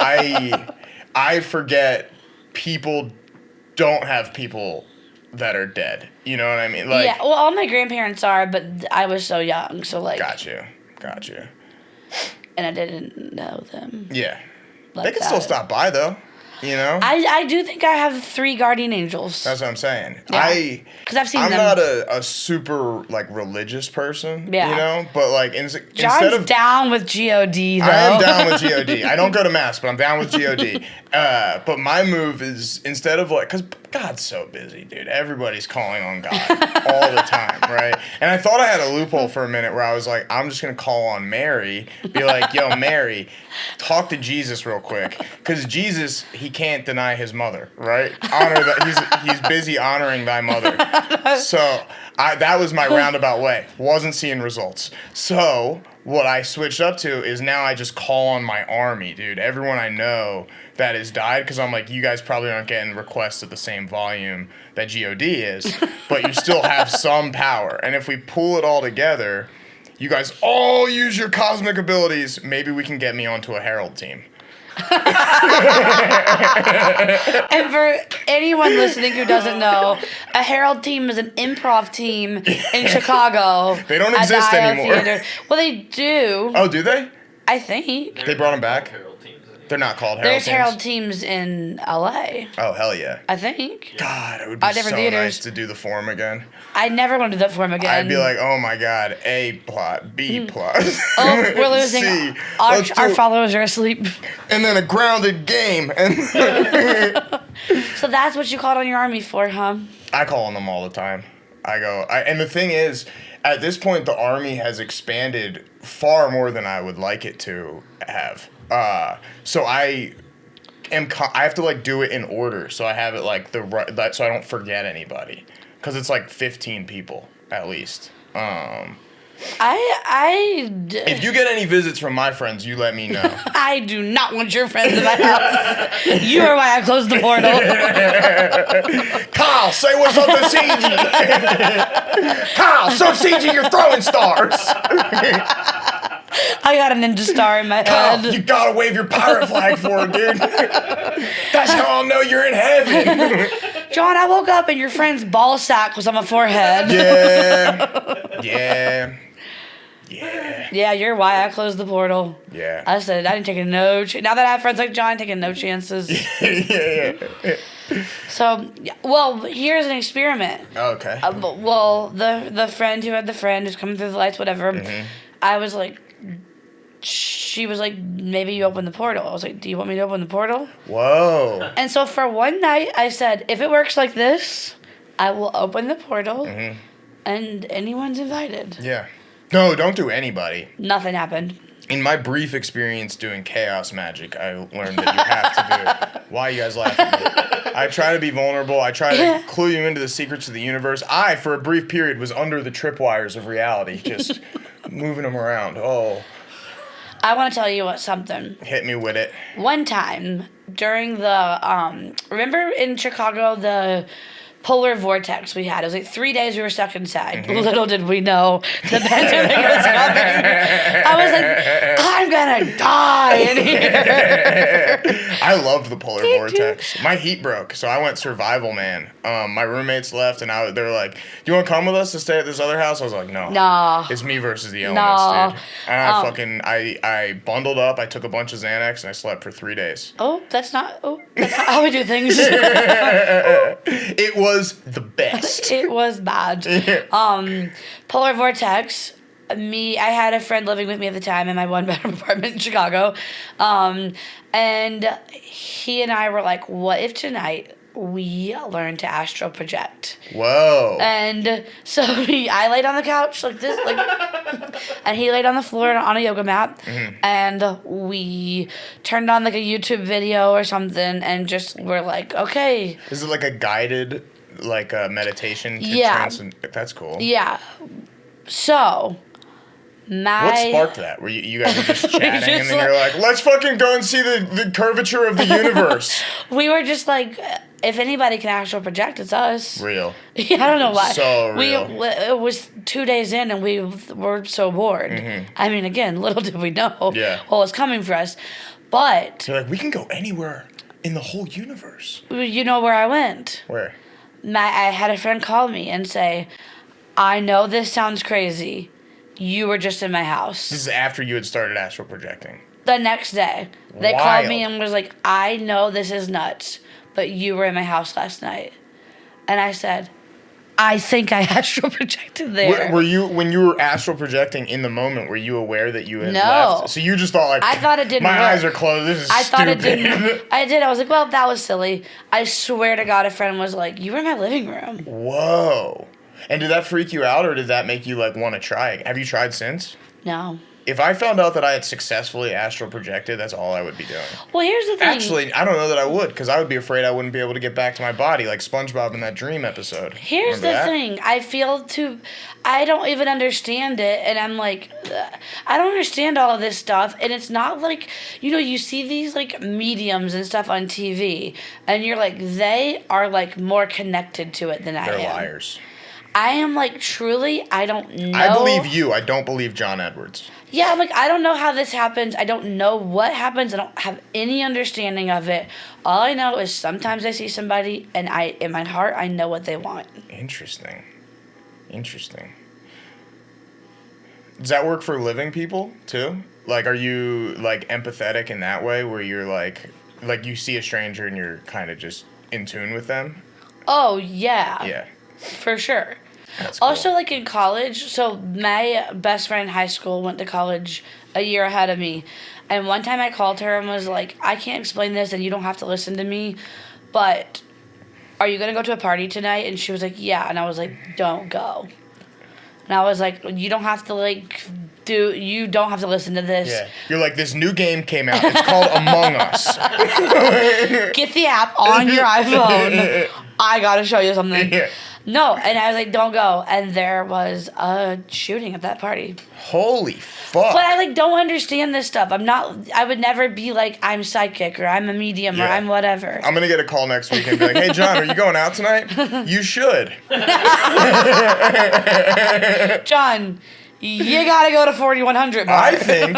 I forget people don't have people that are dead. You know what I mean? Like, yeah, well, all my grandparents are, but I was so young, so like... Got you. And I didn't know them. Yeah. Like they can still stop by, though. You know? I do think I have 3 guardian angels. That's what I'm saying. Yeah. Because I've seen them. I'm not a super, like, religious person, you know? But, like, instead of... down with G.O.D., though. I am down with G.O.D. I don't go to Mass, but I'm down with G.O.D. But my move is, instead of, like... Because God's so busy, dude. Everybody's calling on God all the time, right? And I thought I had a loophole for a minute where I was like, I'm just going to call on Mary. Be like, yo, Mary, talk to Jesus real quick. Because Jesus, he can't deny his mother, right? Honor that he's busy honoring thy mother. So that was my roundabout way. Wasn't seeing results. So what I switched up to is now I just call on my army, dude. Everyone I know that has died, because I'm like, you guys probably aren't getting requests at the same volume that G.O.D. is, but you still have some power. And if we pull it all together, You guys all use your cosmic abilities. Maybe we can get me onto a Herald team. And for anyone listening who doesn't know, a Herald team is an improv team in Chicago. They don't at the exist IO anymore. Theater. Well, they do. Oh, do they? I think. They brought 'em back? Herald teams anymore. They're not called Herald There's teams. Herald teams in LA. Oh, hell yeah. I think. God, it would be so different theaters. nice to do the Forum again. I never want to do that for him again. I'd be like, oh my God, A plot, B plot. oh, we're losing. C. Our Let's do- followers are asleep. And then a grounded game. And So that's what you called on your army for, huh? I call on them all the time. And the thing is, at this point, the army has expanded far more than I would like it to have. So I have to like do it in order. So I have it like so I don't forget anybody. Because it's like 15 people at least. If you get any visits from my friends, you let me know. I do not want your friends in my house. You are why I closed the portal. Kyle, say what's up to Cigi. Kyle, show Cigi you're throwing stars. I got a ninja star in my Kyle, head. you gotta wave your pirate flag for it, dude. That's how I'll know you're in heaven. John, I woke up and your friend's ball sack was on my forehead. Yeah. Yeah, you're why I closed the portal. Yeah. I said I didn't take no now that I have friends like John, I'm taking no chances. Yeah. So, well, here's an experiment. Okay. Well, the friend who had the friend who's coming through the lights, whatever. Mm-hmm. I was like, she was like, maybe you open the portal. I was like, do you want me to open the portal? Whoa. And so for one night, I said, if it works like this, I will open the portal, and anyone's invited. Yeah. No, don't do anybody. Nothing happened. In my brief experience doing chaos magic, I learned that you have to do it. Why are you guys laughing at me? I try to be vulnerable. I try to clue you into the secrets of the universe. I, for a brief period, was under the tripwires of reality, just moving them around. Oh. I want to tell you something. Hit me with it. One time during the, remember in Chicago, the polar vortex we had? It was like 3 days we were stuck inside. Little did we know the pandemic was coming. I was like, I'm going to die in here. I loved the polar vortex. My heat broke, so I went survival man. My roommates left, and they were like, "Do you want to come with us to stay at this other house?" I was like, "No, Nah. it's me versus the elements, dude." And I bundled up. I took a bunch of Xanax, and I slept for 3 days. That's not how we do things. It was the best. It was bad. Polar vortex. I had a friend living with me at the time in my one-bedroom apartment in Chicago, and he and I were like, "What if tonight we learn to astral project?" Whoa. And so I laid on the couch like this, and he laid on the floor on a yoga mat, and we turned on like a YouTube video or something, and just were like, "Okay." Is it like a guided, like a meditation? That's cool. Yeah. So. What sparked that? Were you guys were just chatting and then you're like, let's fucking go and see the curvature of the universe. We were just like, if anybody can astral project, it's us. Real. Yeah, I don't know why. So real. It was 2 days in and we were so bored. I mean, again, little did we know what was coming for us. But... You're like, we can go anywhere in the whole universe. You know where I went? Where? I had a friend call me and say, I know this sounds crazy. You were just in my house. This is after you had started astral projecting. The next day, they called me and was like, I know this is nuts, but you were in my house last night. And I said, I think I astral projected there. Were you, when you were astral projecting in the moment, were you aware that you had No. left? So you just thought like, I thought it didn't my work. eyes are closed, this is I stupid. thought it didn't. I did. I was like, well, that was silly. I swear to God, a friend was like, you were in my living room. Whoa. And did that freak you out, or did that make you like want to try it? Have you tried since? No. If I found out that I had successfully astral projected, that's all I would be doing. Well, here's the thing. Actually, I don't know that I would, because I would be afraid I wouldn't be able to get back to my body, like SpongeBob in that Dream episode. Here's Remember the that? thing. I don't even understand it, and I'm like, I don't understand all of this stuff, and it's not like, you see these, like, mediums and stuff on TV, and you're like, they are, like, more connected to it than I am. They're liars. I am like, truly, I don't know. I believe you. I don't believe John Edwards. Yeah, I'm like, I don't know how this happens. I don't know what happens. I don't have any understanding of it. All I know is sometimes I see somebody, and in my heart, I know what they want. Interesting. Does that work for living people too? Like, are you like empathetic in that way, where you're like you see a stranger and you're kind of just in tune with them? Oh yeah. Yeah. For sure. That's cool. Also, like in college, so my best friend in high school went to college a year ahead of me. And one time I called her and was like, I can't explain this and you don't have to listen to me, but are you going to go to a party tonight? And she was like, yeah. And I was like, don't go. And I was like, you don't have to you don't have to listen to this. Yeah. You're like, this new game came out. It's called Among Us. Get the app on your iPhone. I got to show you something. Yeah. No, and I was like, don't go. And there was a shooting at that party. Holy fuck. But I don't understand this stuff. I would never be like, I'm psychic or I'm a medium or I'm whatever. I'm going to get a call next week and be like, hey, John, are you going out tonight? You should. John, you gotta go to 4100 bar. I think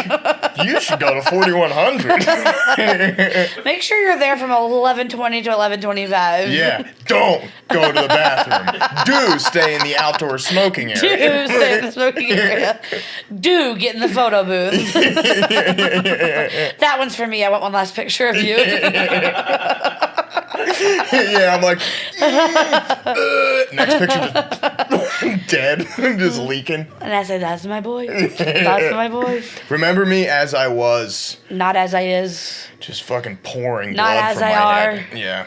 you should go to 4100. Make sure you're there from 11:20 to 11:25. Yeah. Don't go to the bathroom. Do stay in the outdoor smoking area. Do stay in the smoking area. Do get in the photo booth. That one's for me. I want one last picture of you. Yeah, I'm like, next picture, just dead, just leaking. And I say, that's my boy. That's my boy. Remember me as I was. Not as I is. Just fucking pouring Not blood as from I my are. head. Yeah.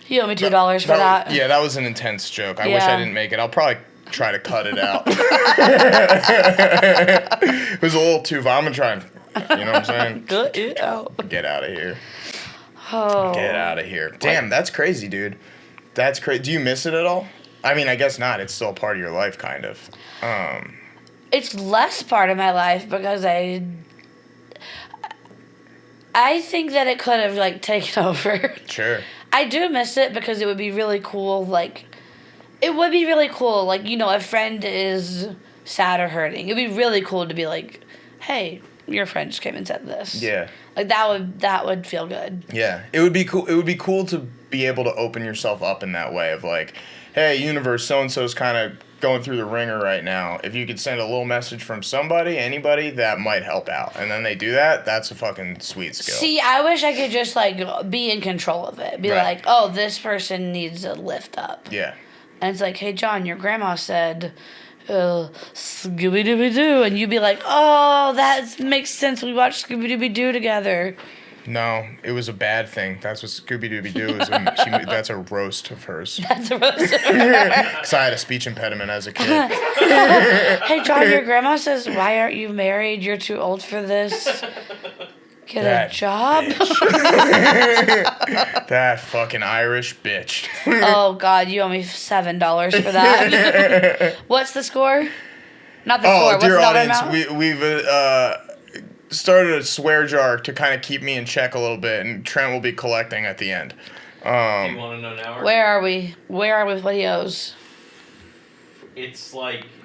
You owe me $2 for that. Yeah, that was an intense joke. I wish I didn't make it. I'll probably try to cut it out. It was a little too I'm gonna try and, you know what I'm saying? Good. Get out of here. Oh. Get out of here. Damn, that's crazy, dude. That's crazy. Do you miss it at all? I mean, I guess not. It's still part of your life, kind of. It's less part of my life because I think that it could have, taken over. Sure. I do miss it because it would be really cool, it would be really cool, a friend is sad or hurting. It'd be really cool to be like, hey, your friend just came and said this. Yeah. That would feel good. Yeah. It would be cool. It would be cool to be able to open yourself up in that way of hey, universe, so-and-so's kind of going through the ringer right now. If you could send a little message from somebody, anybody, that might help out. And then they do that, that's a fucking sweet skill. See, I wish I could just, be in control of it. Be like, oh, this person needs a lift up. Yeah. And it's like, hey, John, your grandma said, Scooby-Dooby-Doo. And you'd be like, oh, that makes sense. We watched Scooby-Dooby-Doo together. No, it was a bad thing. That's what Scooby-Dooby-Doo is. That's a roast of hers. That's a roast of her. Because I had a speech impediment as a kid. Hey, John, your grandma says, why aren't you married? You're too old for this. Get a job? That fucking Irish bitch. Oh, God, you owe me $7 for that. What's the score? Not the score. What's dear the dollar audience, amount? we've started a swear jar to kind of keep me in check a little bit, and Trent will be collecting at the end. Do you want to know now? Where are we? Where are we with what he owes? It's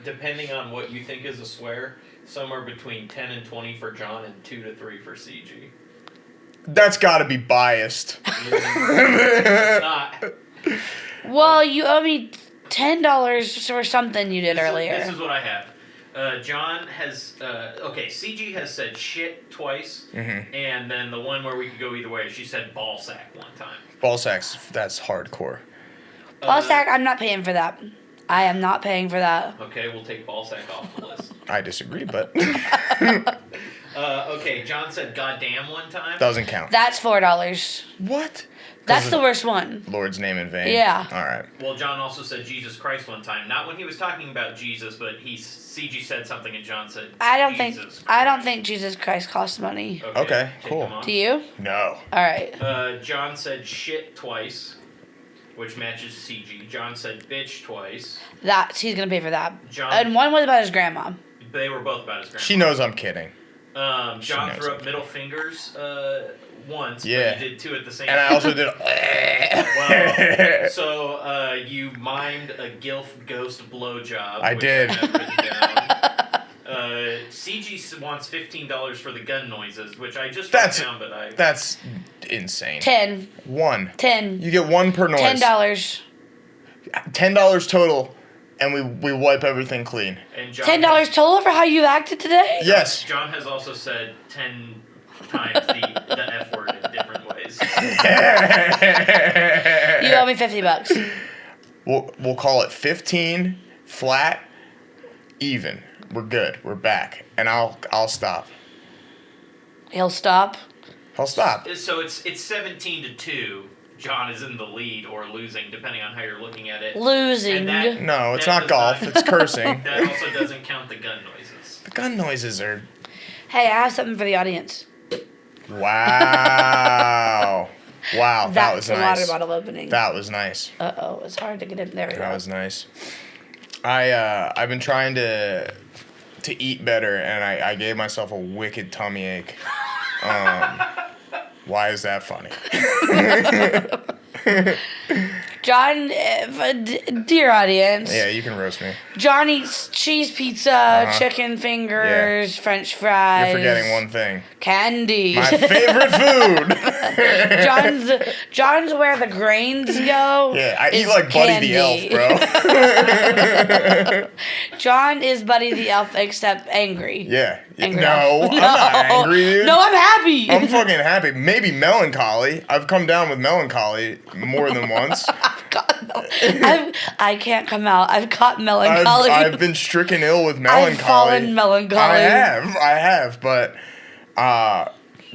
depending on what you think is a swear, somewhere between 10 and 20 for John and 2 to 3 for Cigi. That's got to be biased. It's not. Well, you owe me $10 for something you did earlier. This is what I have. John has, Cigi has said shit twice, and then the one where we could go either way, she said ball sack one time. Ball sacks, that's hardcore. Ball sack, I'm not paying for that. I am not paying for that. Okay, we'll take ball sack off the list. I disagree, but John said goddamn one time. doesn't count. That's $4. What? That's the worst one. Lord's name in vain. Yeah. All right. Well, John also said Jesus Christ one time. Not when he was talking about Jesus, but Cigi said something and John said I don't Jesus think Jesus Christ costs money. Okay, take cool. him off. Do you? No. All right. John said shit twice, which matches Cigi. John said bitch twice. He's gonna pay for that. John- And one was about his grandma. They were both about his grandma. She knows I'm kidding. John knows threw up I'm middle fingers once, Yeah. but you did 2 at the same And time. I also did. Well, so you mimed a gilf ghost blowjob. I which did. I have written down. Cigi wants $15 for the gun noises, which I just wrote down, but I... That's insane. 10. 1. 10. You get 1 per noise. $10. $10 total, and we wipe everything clean. And John $10 total for how you acted today? Yes. John has also said 10 times the F word in different ways. You owe me $50. We'll call it 15 flat, even. We're good. We're back, and I'll stop. He'll stop. I'll stop. So it's 17-2. John is in the lead or losing, depending on how you're looking at it. Losing. And No, it's that not does golf. It's cursing. That also doesn't count the gun noises. The gun noises are. Hey, I have something for the audience. Wow. Wow, that was That's a nice. water bottle opening. That was nice. Uh-oh, it's hard to get in there. That was nice. I've been trying to eat better, and I gave myself a wicked tummy ache. Why is that funny? John, dear audience. Yeah, you can roast me. John eats cheese pizza, chicken fingers, French fries. You're forgetting one thing. Candy. My favorite food. John's where the grains go. Yeah, I eat is like Buddy the candy. Elf, bro. John is Buddy the Elf, except angry. Yeah. Angry No, elf. I'm not angry, dude. No, I'm happy. I'm fucking happy. Maybe melancholy. I've come down with melancholy more than once. I can't come out. I've caught melancholy. I've been stricken ill with melancholy. I've fallen melancholy. I have, but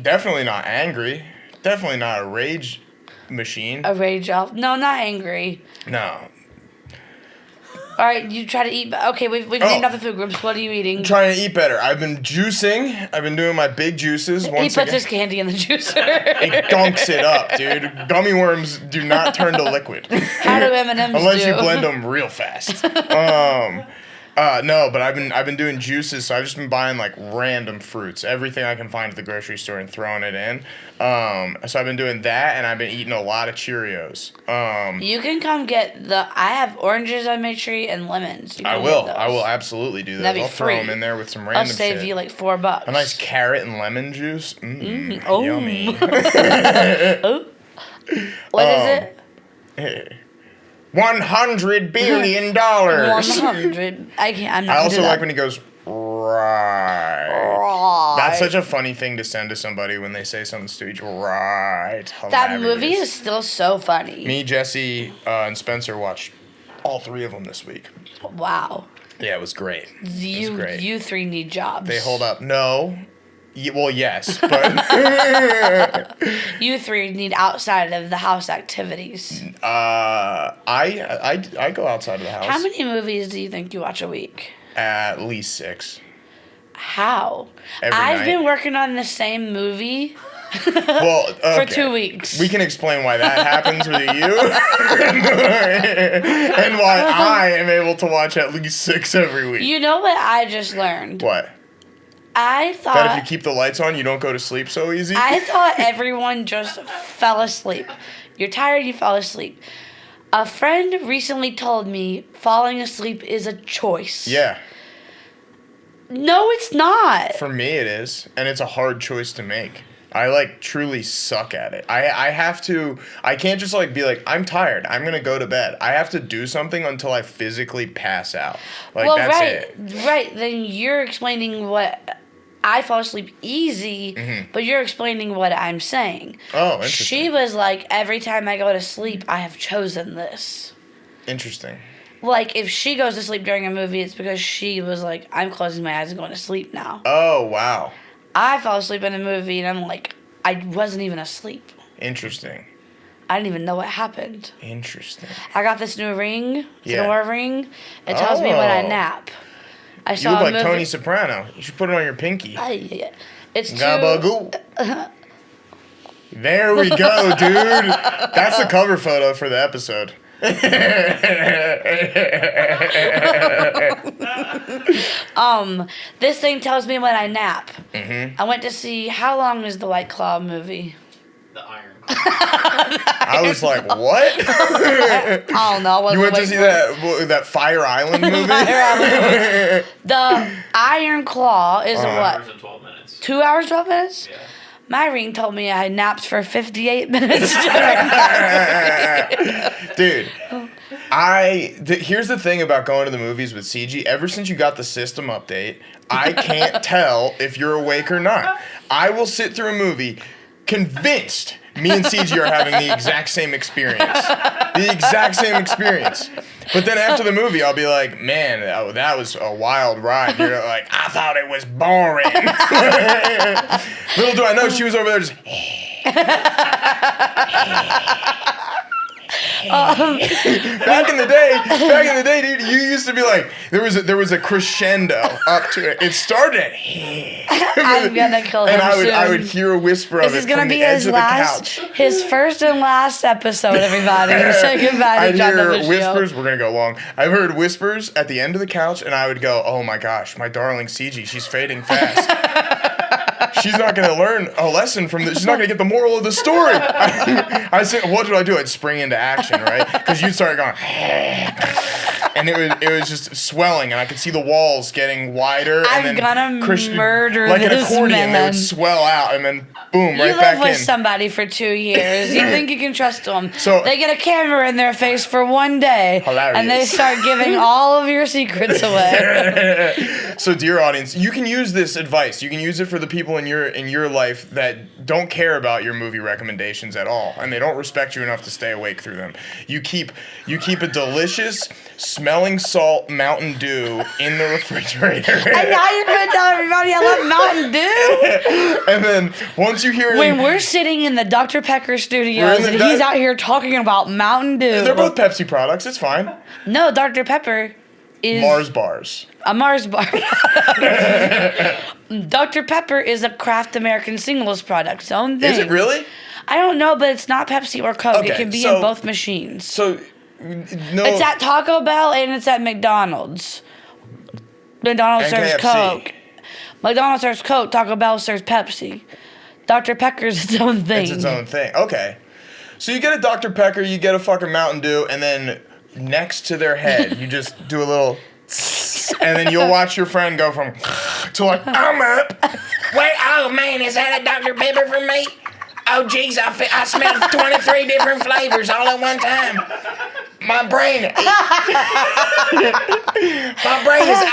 definitely not angry. Definitely not a rage machine. A rage elf. No, not angry. No. All right, you try to eat. Okay, we've named off the food groups. What are you eating? I'm trying to eat better. I've been juicing. I've been doing my big juices. He Once puts again, his candy in the juicer. it gunks it up, dude. Gummy worms do not turn to liquid. How do M&Ms Unless do? you blend them real fast. No, but I've been doing juices, so I've just been buying like random fruits, everything I can find at the grocery store, and throwing it in. So I've been doing that, and I've been eating a lot of Cheerios. You can come get I have oranges on my tree and lemons. You can I get will. those. I will absolutely do those. That'd be I'll throw free. them in there with some random I'll save shit. you like $4. A nice carrot and lemon juice. Oh. Yummy. What is it? $100 billion. 100. I can't. I'm not I also do that. like when he goes, right. That's such a funny thing to send to somebody when they say something stupid. Right. That movie Hilarious. is still so funny. Me, Jesse, and Spencer watched all 3 of them this week. Wow. Yeah, it was great. It was great. You 3 need jobs. They hold up. No. Well, yes, but You 3 need outside of the house activities. I go outside of the house. How many movies do you think you watch a week? At least 6. How? Every I've night. been working on the same movie Well, for okay. 2 weeks. We can explain why that happens with you, and why I am able to watch at least 6 every week. You know what I just learned? What? I thought That if you keep the lights on, you don't go to sleep so easy? I thought everyone just fell asleep. You're tired, you fall asleep. A friend recently told me falling asleep is a choice. Yeah. No, it's not. For me, it is, and it's a hard choice to make. I like truly suck at it. I have to. I can't just like be like, I'm tired, I'm gonna go to bed. I have to do something until I physically pass out. Like well, that's right, it. right. Then you're explaining what I fall asleep easy, but you're explaining what I'm saying. Oh, interesting. She was like, every time I go to sleep, I have chosen this. Interesting. Like, if she goes to sleep during a movie, it's because she was like, I'm closing my eyes and going to sleep now. Oh, wow. I fell asleep in a movie, and I'm like, I wasn't even asleep. Interesting. I didn't even know what happened. Interesting. I got this new ring. It's Yeah. an Oura ring. It tells me when I Oh. nap. I You saw look a like movie. Tony Soprano. You should put it on your pinky. It's too... Gabagoo. There we go, dude. That's the cover photo for the episode. This thing tells me when I nap. Mm-hmm. I went to see, how long is the White Claw movie? The Iron Claw. I was like, what? I don't know. You went to see that Fire Island movie? The Iron Claw is 2 what? hours and 12 minutes. 2 hours, 12 minutes? Yeah. My ring told me I napped for 58 minutes. Dude, here's the thing about going to the movies with CG. Ever since you got the system update, I can't tell if you're awake or not. I will sit through a movie convinced me and CG are having the exact same experience. The exact same experience. But then after the movie, I'll be like, man, that was a wild ride. You're like, I thought it was boring. Little do I know, she was over there just... Back in the day, dude, you used to be like, there was a crescendo up to it. It started at I'm gonna kill him and soon. I would hear a whisper of This is it gonna from be the edge his of the last, couch. his first and last episode, everybody. Say goodbye to I'd John hear Viscio. whispers. We're gonna go long. I've heard whispers at the end of the couch, and I would go, "Oh my gosh, my darling CG, she's fading fast. She's not gonna learn a lesson from this. She's not gonna get the moral of the story." I said, "What do I do?" I'd spring into action, right? Because you'd start going, and it was just swelling, and I could see the walls getting wider. I'm and then gonna murder like this an accordion. man. They would swell out, and then boom, You right back live with in. somebody for 2 years. You think you can trust them. So- they get a camera in their face for one day. Hilarious. And they start giving all of your secrets away. So, dear audience, you can use this advice. You can use it for the people in your life that don't care about your movie recommendations at all, and they don't respect you enough to stay awake through them. You keep a delicious smelling salt Mountain Dew in the refrigerator. And now you're going to tell everybody I love Mountain Dew? And then once you hear When we're sitting in the Dr. Pecker studios We're in and the he's di- out here talking about Mountain Dew. they're both Pepsi products. It's fine. No, Dr. Pepper is Mars bars. a Mars bar. Dr. Pepper is a Kraft American Singles product. Its own thing. Is it really? I don't know, but it's not Pepsi or Coke. Okay, It can be so- in both machines. So, no. It's at Taco Bell and it's at McDonald's. McDonald's And serves KFC. Coke. McDonald's serves Coke. Taco Bell serves Pepsi. Dr. Pepper's its own thing. It's its own thing. Okay. So you get a Dr. Pecker, you get a fucking Mountain Dew, and then next to their head, you just do a little and then you'll watch your friend go from to like, I'm up. Wait, oh man, is that a Dr. Pepper for me? Oh geez, I smelled 23 different flavors all at one time. My brain is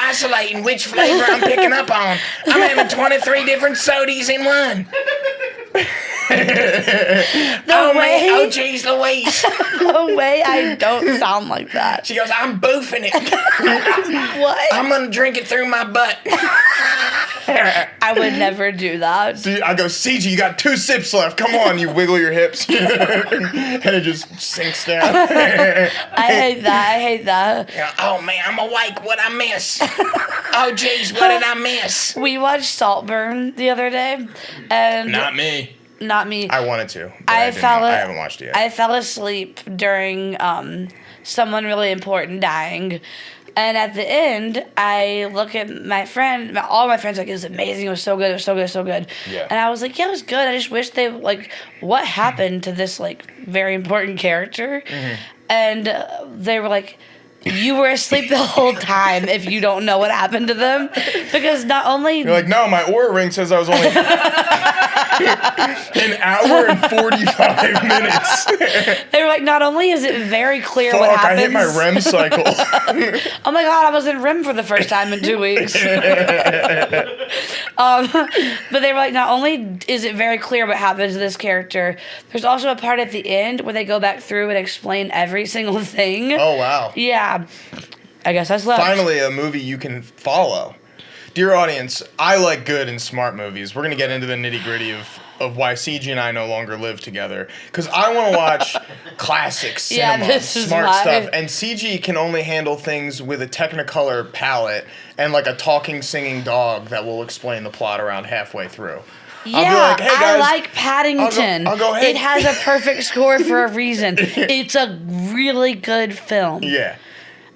isolating which flavor I'm picking up on. I'm having 23 different sodies in one. Oh geez, Louise. No way, I don't sound like that. She goes, I'm boofing it. What? I'm gonna drink it through my butt. I would never do that. See, I go, CG, you got 2 sips left. Come on, you wiggle your hips. And it just sinks down. I hate that. You know, oh man, I'm awake. What'd I miss? Oh geez, what did I miss? We watched Saltburn the other day, and Not me. not me. I wanted to. But I haven't watched it yet. I fell asleep during someone really important dying. And at the end, I look at my friend, all my friends, like, it was amazing, it was so good, so good. Yeah. And I was like, yeah, it was good. I just wish they, like, what happened to this, like, very important character? Mm-hmm. And they were like, you were asleep the whole time if you don't know what happened to them. Because not only... You're like, no, my Oura ring says I was only an hour and 45 minutes. They were like, not only is it very clear Fuck, what happens... I hit my REM cycle. Oh my god, I was in REM for the first time in 2 weeks. But they were like, not only is it very clear what happens to this character, there's also a part at the end where they go back through and explain every single thing. Oh, wow. Yeah. I guess I slept. Finally, a movie you can follow. Dear audience, I like good and smart movies. We're going to get into the nitty-gritty of why CG and I no longer live together. Because I want to watch classic cinema, this is smart why. stuff. And CG can only handle things with a Technicolor palette and like a talking, singing dog that will explain the plot around halfway through. Yeah, I'll be like, hey guys, I like Paddington. I'll go, hey. It has a perfect score for a reason. It's a really good film. Yeah.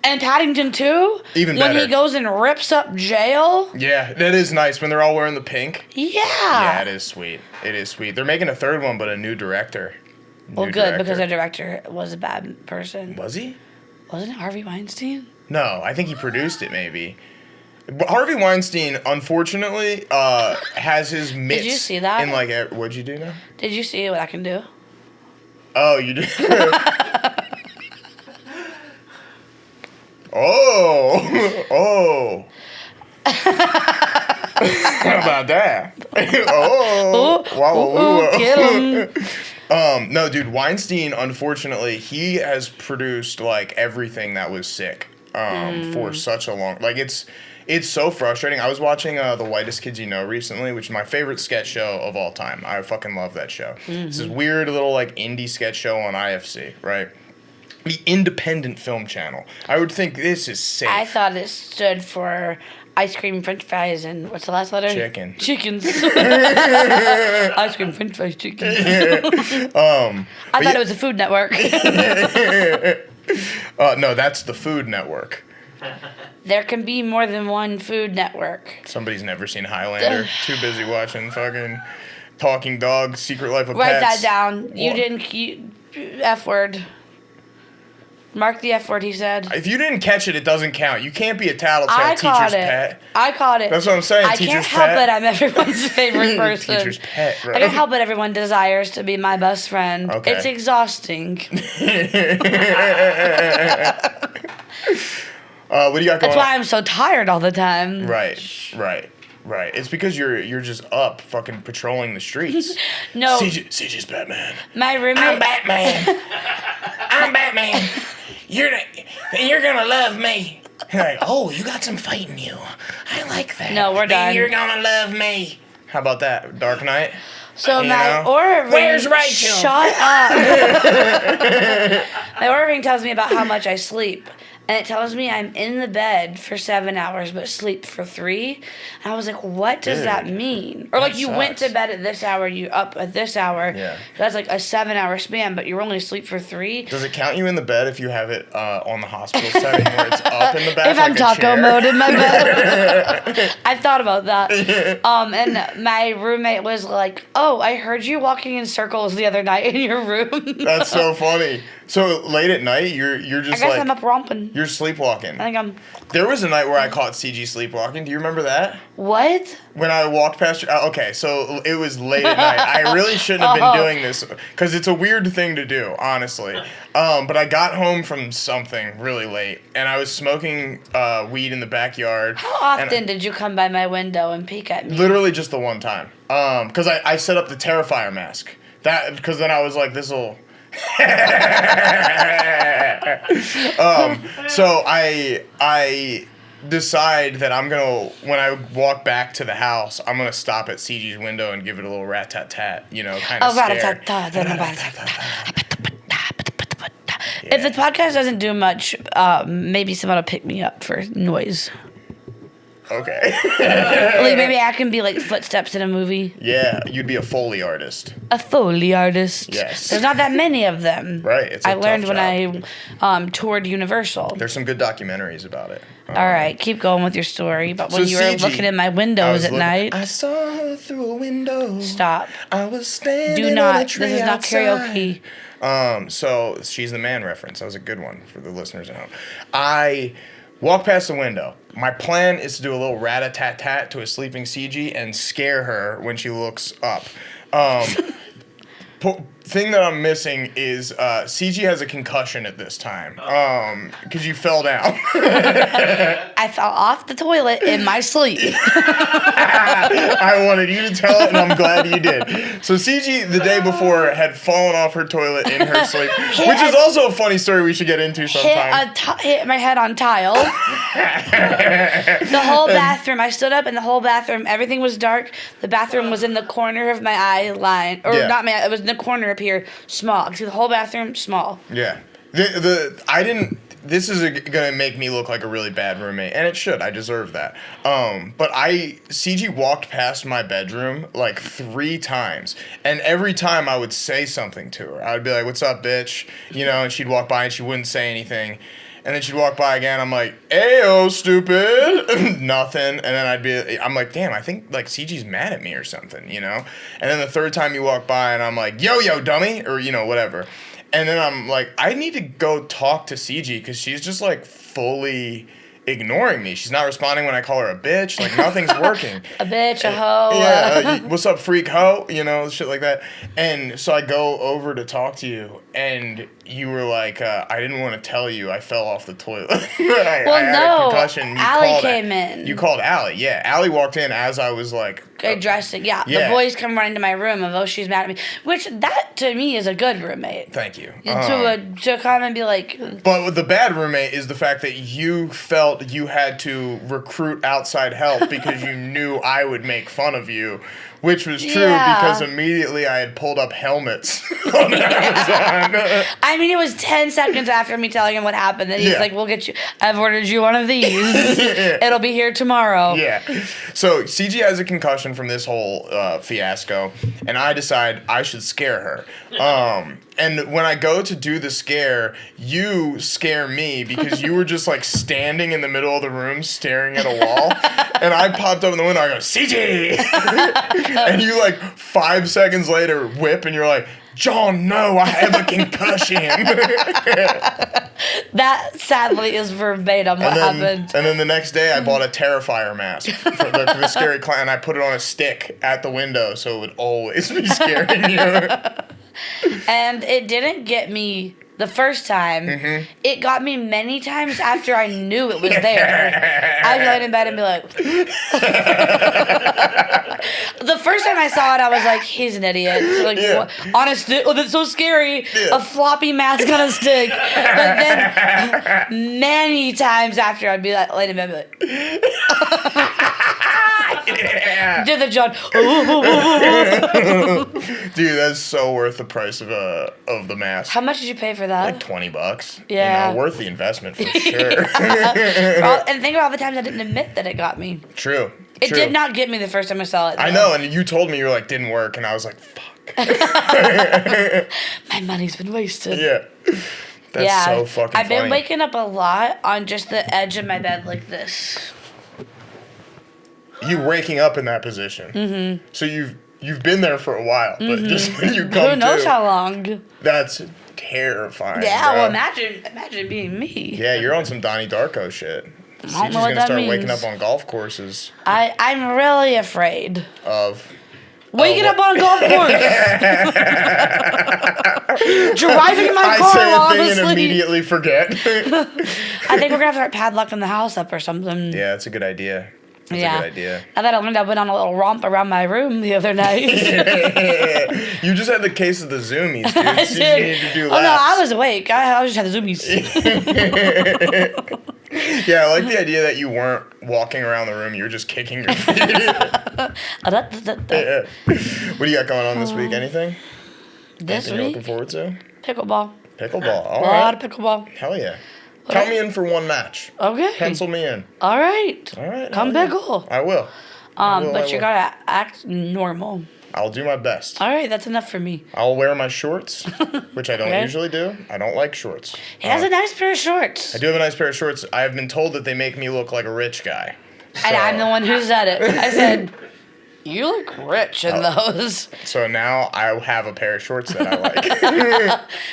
And Paddington 2? Even when better. he goes and rips up jail? Yeah, that is nice when they're all wearing the pink. Yeah. Yeah, it is sweet. It is sweet. They're making a third one, but a new director. Well, good, because their director was a bad person. Was he? Wasn't it Harvey Weinstein? No, I think he produced it, maybe. But Harvey Weinstein, unfortunately, has his mitts. Did you see that? In like, what'd you do now? Did you see what I can do? Oh, you did. Oh. How about that? Get him. No, dude, Weinstein, unfortunately, he has produced like everything that was sick for such a long, like it's so frustrating. I was watching The Whitest Kids You Know recently, which is my favorite sketch show of all time. I fucking love that show. It's this weird little like indie sketch show on IFC, right? The Independent Film Channel. I would think this is safe. I thought it stood for ice cream, french fries, and what's the last letter? Chicken. Chickens. Ice cream, french fries, chicken. I thought it was a Food Network. No, that's the Food Network. There can be more than one Food Network. Somebody's never seen Highlander. Too busy watching fucking Talking Dog, Secret Life of Write Pets. that down. What? You didn't... F word. Mark the F word, he said. If you didn't catch it, it doesn't count. You can't be a tattletale teacher's pet. I caught it. That's what I'm saying, I teacher's can't help pet. it. I'm everyone's favorite person. Teacher's pet, right? I can't help it. Everyone desires to be my best friend. Okay. It's exhausting. What do you got going That's why on? I'm so tired all the time. Right. It's because you're just up fucking patrolling the streets. No. CJ's Batman. My roommate. I'm Batman. I'm Batman. You're gonna love me. Like, Oh, you got some fight in you. I like that. No, we're Then done. you're gonna love me. how about that? Dark Knight? So You my know? Aura ring. Where's Rachel? Shut up. My Aura ring tells me about how much I sleep. And it tells me I'm in the bed for 7 hours, but sleep for 3. And I was like, what does Dude, that mean? Or like that you went to sucks. bed at this hour, you up at this hour. Yeah. That's like a 7-hour span, but you're only asleep for 3. Does it count you in the bed if you have it on the hospital setting where it's up in the back If I'm like a taco chair? mode in my bed. I've thought about that. And my roommate was like, oh, I heard you walking in circles the other night in your room. That's so funny. So late at night, you're I just guess like I'm up romping. you're sleepwalking. I think I'm... There was a night where I caught CG sleepwalking. Do you remember that? What? When I walked past your... okay, so it was late at night. I really shouldn't have been doing this because it's a weird thing to do, honestly. But I got home from something really late, and I was smoking weed in the backyard. How and often did you come by my window and peek at me? Literally just the one time. Because I set up the Terrifier mask. Because then I was like, this'll... So I decide that I'm gonna, when I walk back to the house, I'm gonna stop at CG's window and give it a little rat-tat-tat, kind of scare. If the podcast doesn't do much, maybe someone will pick me up for noise. Okay. Like maybe I can be like footsteps in a movie. Yeah, you'd be a Foley artist. A Foley artist. Yes. There's not that many of them. Right, it's a I learned tough when job. I toured Universal. There's some good documentaries about it. All right, keep going with your story. But when So you were CG, looking in my I windows was at looking- night, I saw her through a window. stop. I was standing Do on a not. tree This is not outside. karaoke. So She's the Man reference. That was a good one for the listeners at home. I walk past the window. My plan is to do a little rat-a-tat-tat to a sleeping CG and scare her when she looks up. Thing that I'm missing is CG has a concussion at this time because you fell down. I fell off the toilet in my sleep. I wanted you to tell it, and I'm glad you did. So CG, the day before, had fallen off her toilet in her sleep, which is also a funny story we should get into sometime. Hit my head on tile. The whole bathroom. I stood up in the whole bathroom. Everything was dark. The bathroom was in the corner of my eye line, or Yeah. not my eye. It was in the corner up here, small. I could see the whole bathroom, small. Yeah. This is gonna make me look like a really bad roommate, and it should. I deserve that. But CG walked past my bedroom like 3 times, and every time I would say something to her. I'd be like, "What's up, bitch?" And she'd walk by and she wouldn't say anything. And then she'd walk by again. I'm like, "Ayo, stupid." Nothing. And then I'm like, "Damn, I think like CG's mad at me or something, you know?" And then the third time you walk by and I'm like, "Yo, dummy," or whatever. And then I'm like, I need to go talk to CG because she's just like fully ignoring me. She's not responding when I call her a bitch. Like nothing's working. A bitch, a hoe. Yeah, what's up, freak hoe? Shit like that. And so I go over to talk to you, and you were like, I didn't want to tell you I fell off the toilet. I had a concussion. Allie came in. You called Allie, yeah. Allie walked in as I was like... dressing, yeah. The boys come running to my room of, oh, she's mad at me. Which, that to me is a good roommate. Thank you. To come and be like... But the bad roommate is the fact that you felt you had to recruit outside help because you knew I would make fun of you, which was true because immediately I had pulled up helmets on Amazon. I mean, it was 10 seconds after me telling him what happened that he's like, we'll get you... I've ordered you one of these. It'll be here tomorrow. Yeah. So, CG has a concussion from this whole fiasco, and I decide I should scare her. And when I go to do the scare, you scare me because you were just like standing in the middle of the room staring at a wall. And I popped up in the window, I go, CG! And you like 5 seconds later whip and you're like, John, no, I have a concussion. That sadly is verbatim what happened. And then the next day I bought a Terrifier mask for the scary clown, and I put it on a stick at the window so it would always be scaring you. And it didn't get me the first time. Mm-hmm. It got me many times after I knew it was there. I'd lay in bed and be like... The first time I saw it, I was like, he's an idiot. Like, on a stick? Oh, that's so scary. Yeah. A floppy mask on a stick. But then many times after, I'd be like, laying in bed and be like... Did the John. Dude, that's so worth the price of the mask. How much did you pay for that? Like $20. Yeah. Worth the investment for sure. And think about all the times I didn't admit that it got me. True. It did not get me the first time I saw it, though. I know, and you told me you were like, didn't work, and I was like, fuck. My money's been wasted. Yeah. That's so fucking funny. I've been waking up a lot on just the edge of my bed like this. You waking up in that position. Mm-hmm. So you've been there for a while, but just when you come to... Who knows how long? That's terrifying. Yeah, bro. well, imagine being me. Yeah, you're on some Donnie Darko shit. I don't know CG's what that start means. waking up on golf courses. I'm really afraid. Of... Waking up on a golf course. Driving my car while I'm asleep. And immediately forget. I think we're going to have to start padlocking the house up or something. Yeah, that's a good idea. That's a good idea. I thought I went on a little romp around my room the other night. You just had the case of the zoomies, dude. I So did. you needed to do laps. No, I was awake. I just had the zoomies. Yeah, I like the idea that you weren't walking around the room. You were just kicking your feet. What do you got going on this week? Anything? This Anything week? you're looking forward to? Pickleball. Pickleball. All right. A lot of pickleball. Hell yeah. Count me in for one match. Okay. Pencil me in. All right. Come pickle. I will. But you gotta act normal. I'll do my best. All right, that's enough for me. I'll wear my shorts, which I don't usually do. I don't like shorts. He has a nice pair of shorts. I do have a nice pair of shorts. I have been told that they make me look like a rich guy. So. And I'm the one who said it. I said, you look rich in those. So now I have a pair of shorts that I like.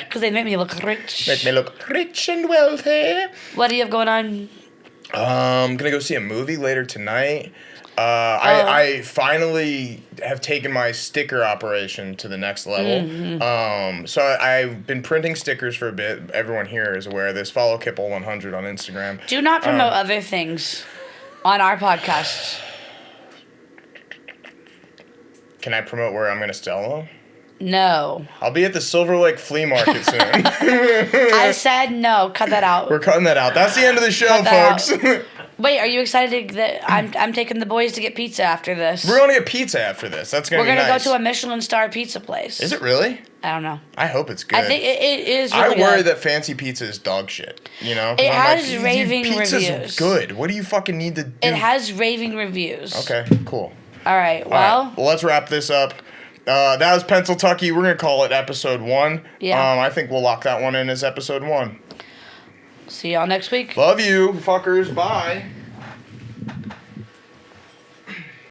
Because they make me look rich. Make me look rich and wealthy. What do you have going on? I'm going to go see a movie later tonight. I finally have taken my sticker operation to the next level. Mm-hmm. So I've been printing stickers for a bit. Everyone here is aware of this. Follow Kipple100 on Instagram. Do not promote other things on our podcast. Can I promote where I'm going to sell them? No. I'll be at the Silver Lake Flea Market soon. I said no. Cut that out. We're cutting that out. That's the end of the show, folks. Wait, are you excited that I'm taking the boys to get pizza after this? We're going to get pizza after this. That's going to be nice. We're going to go to a Michelin star pizza place. Is it really? I don't know. I hope it's good. I think it is really good. I worry that fancy pizza is dog shit, you know? It has raving pizza's reviews. Good. What do you fucking need to do? It has raving reviews. Okay, cool. All right, well. All right. Well, let's wrap this up. That was Pennsyltucky. We're going to call it episode 1. Yeah. I think we'll lock that one in as episode 1. See y'all next week. Love you, fuckers. Bye.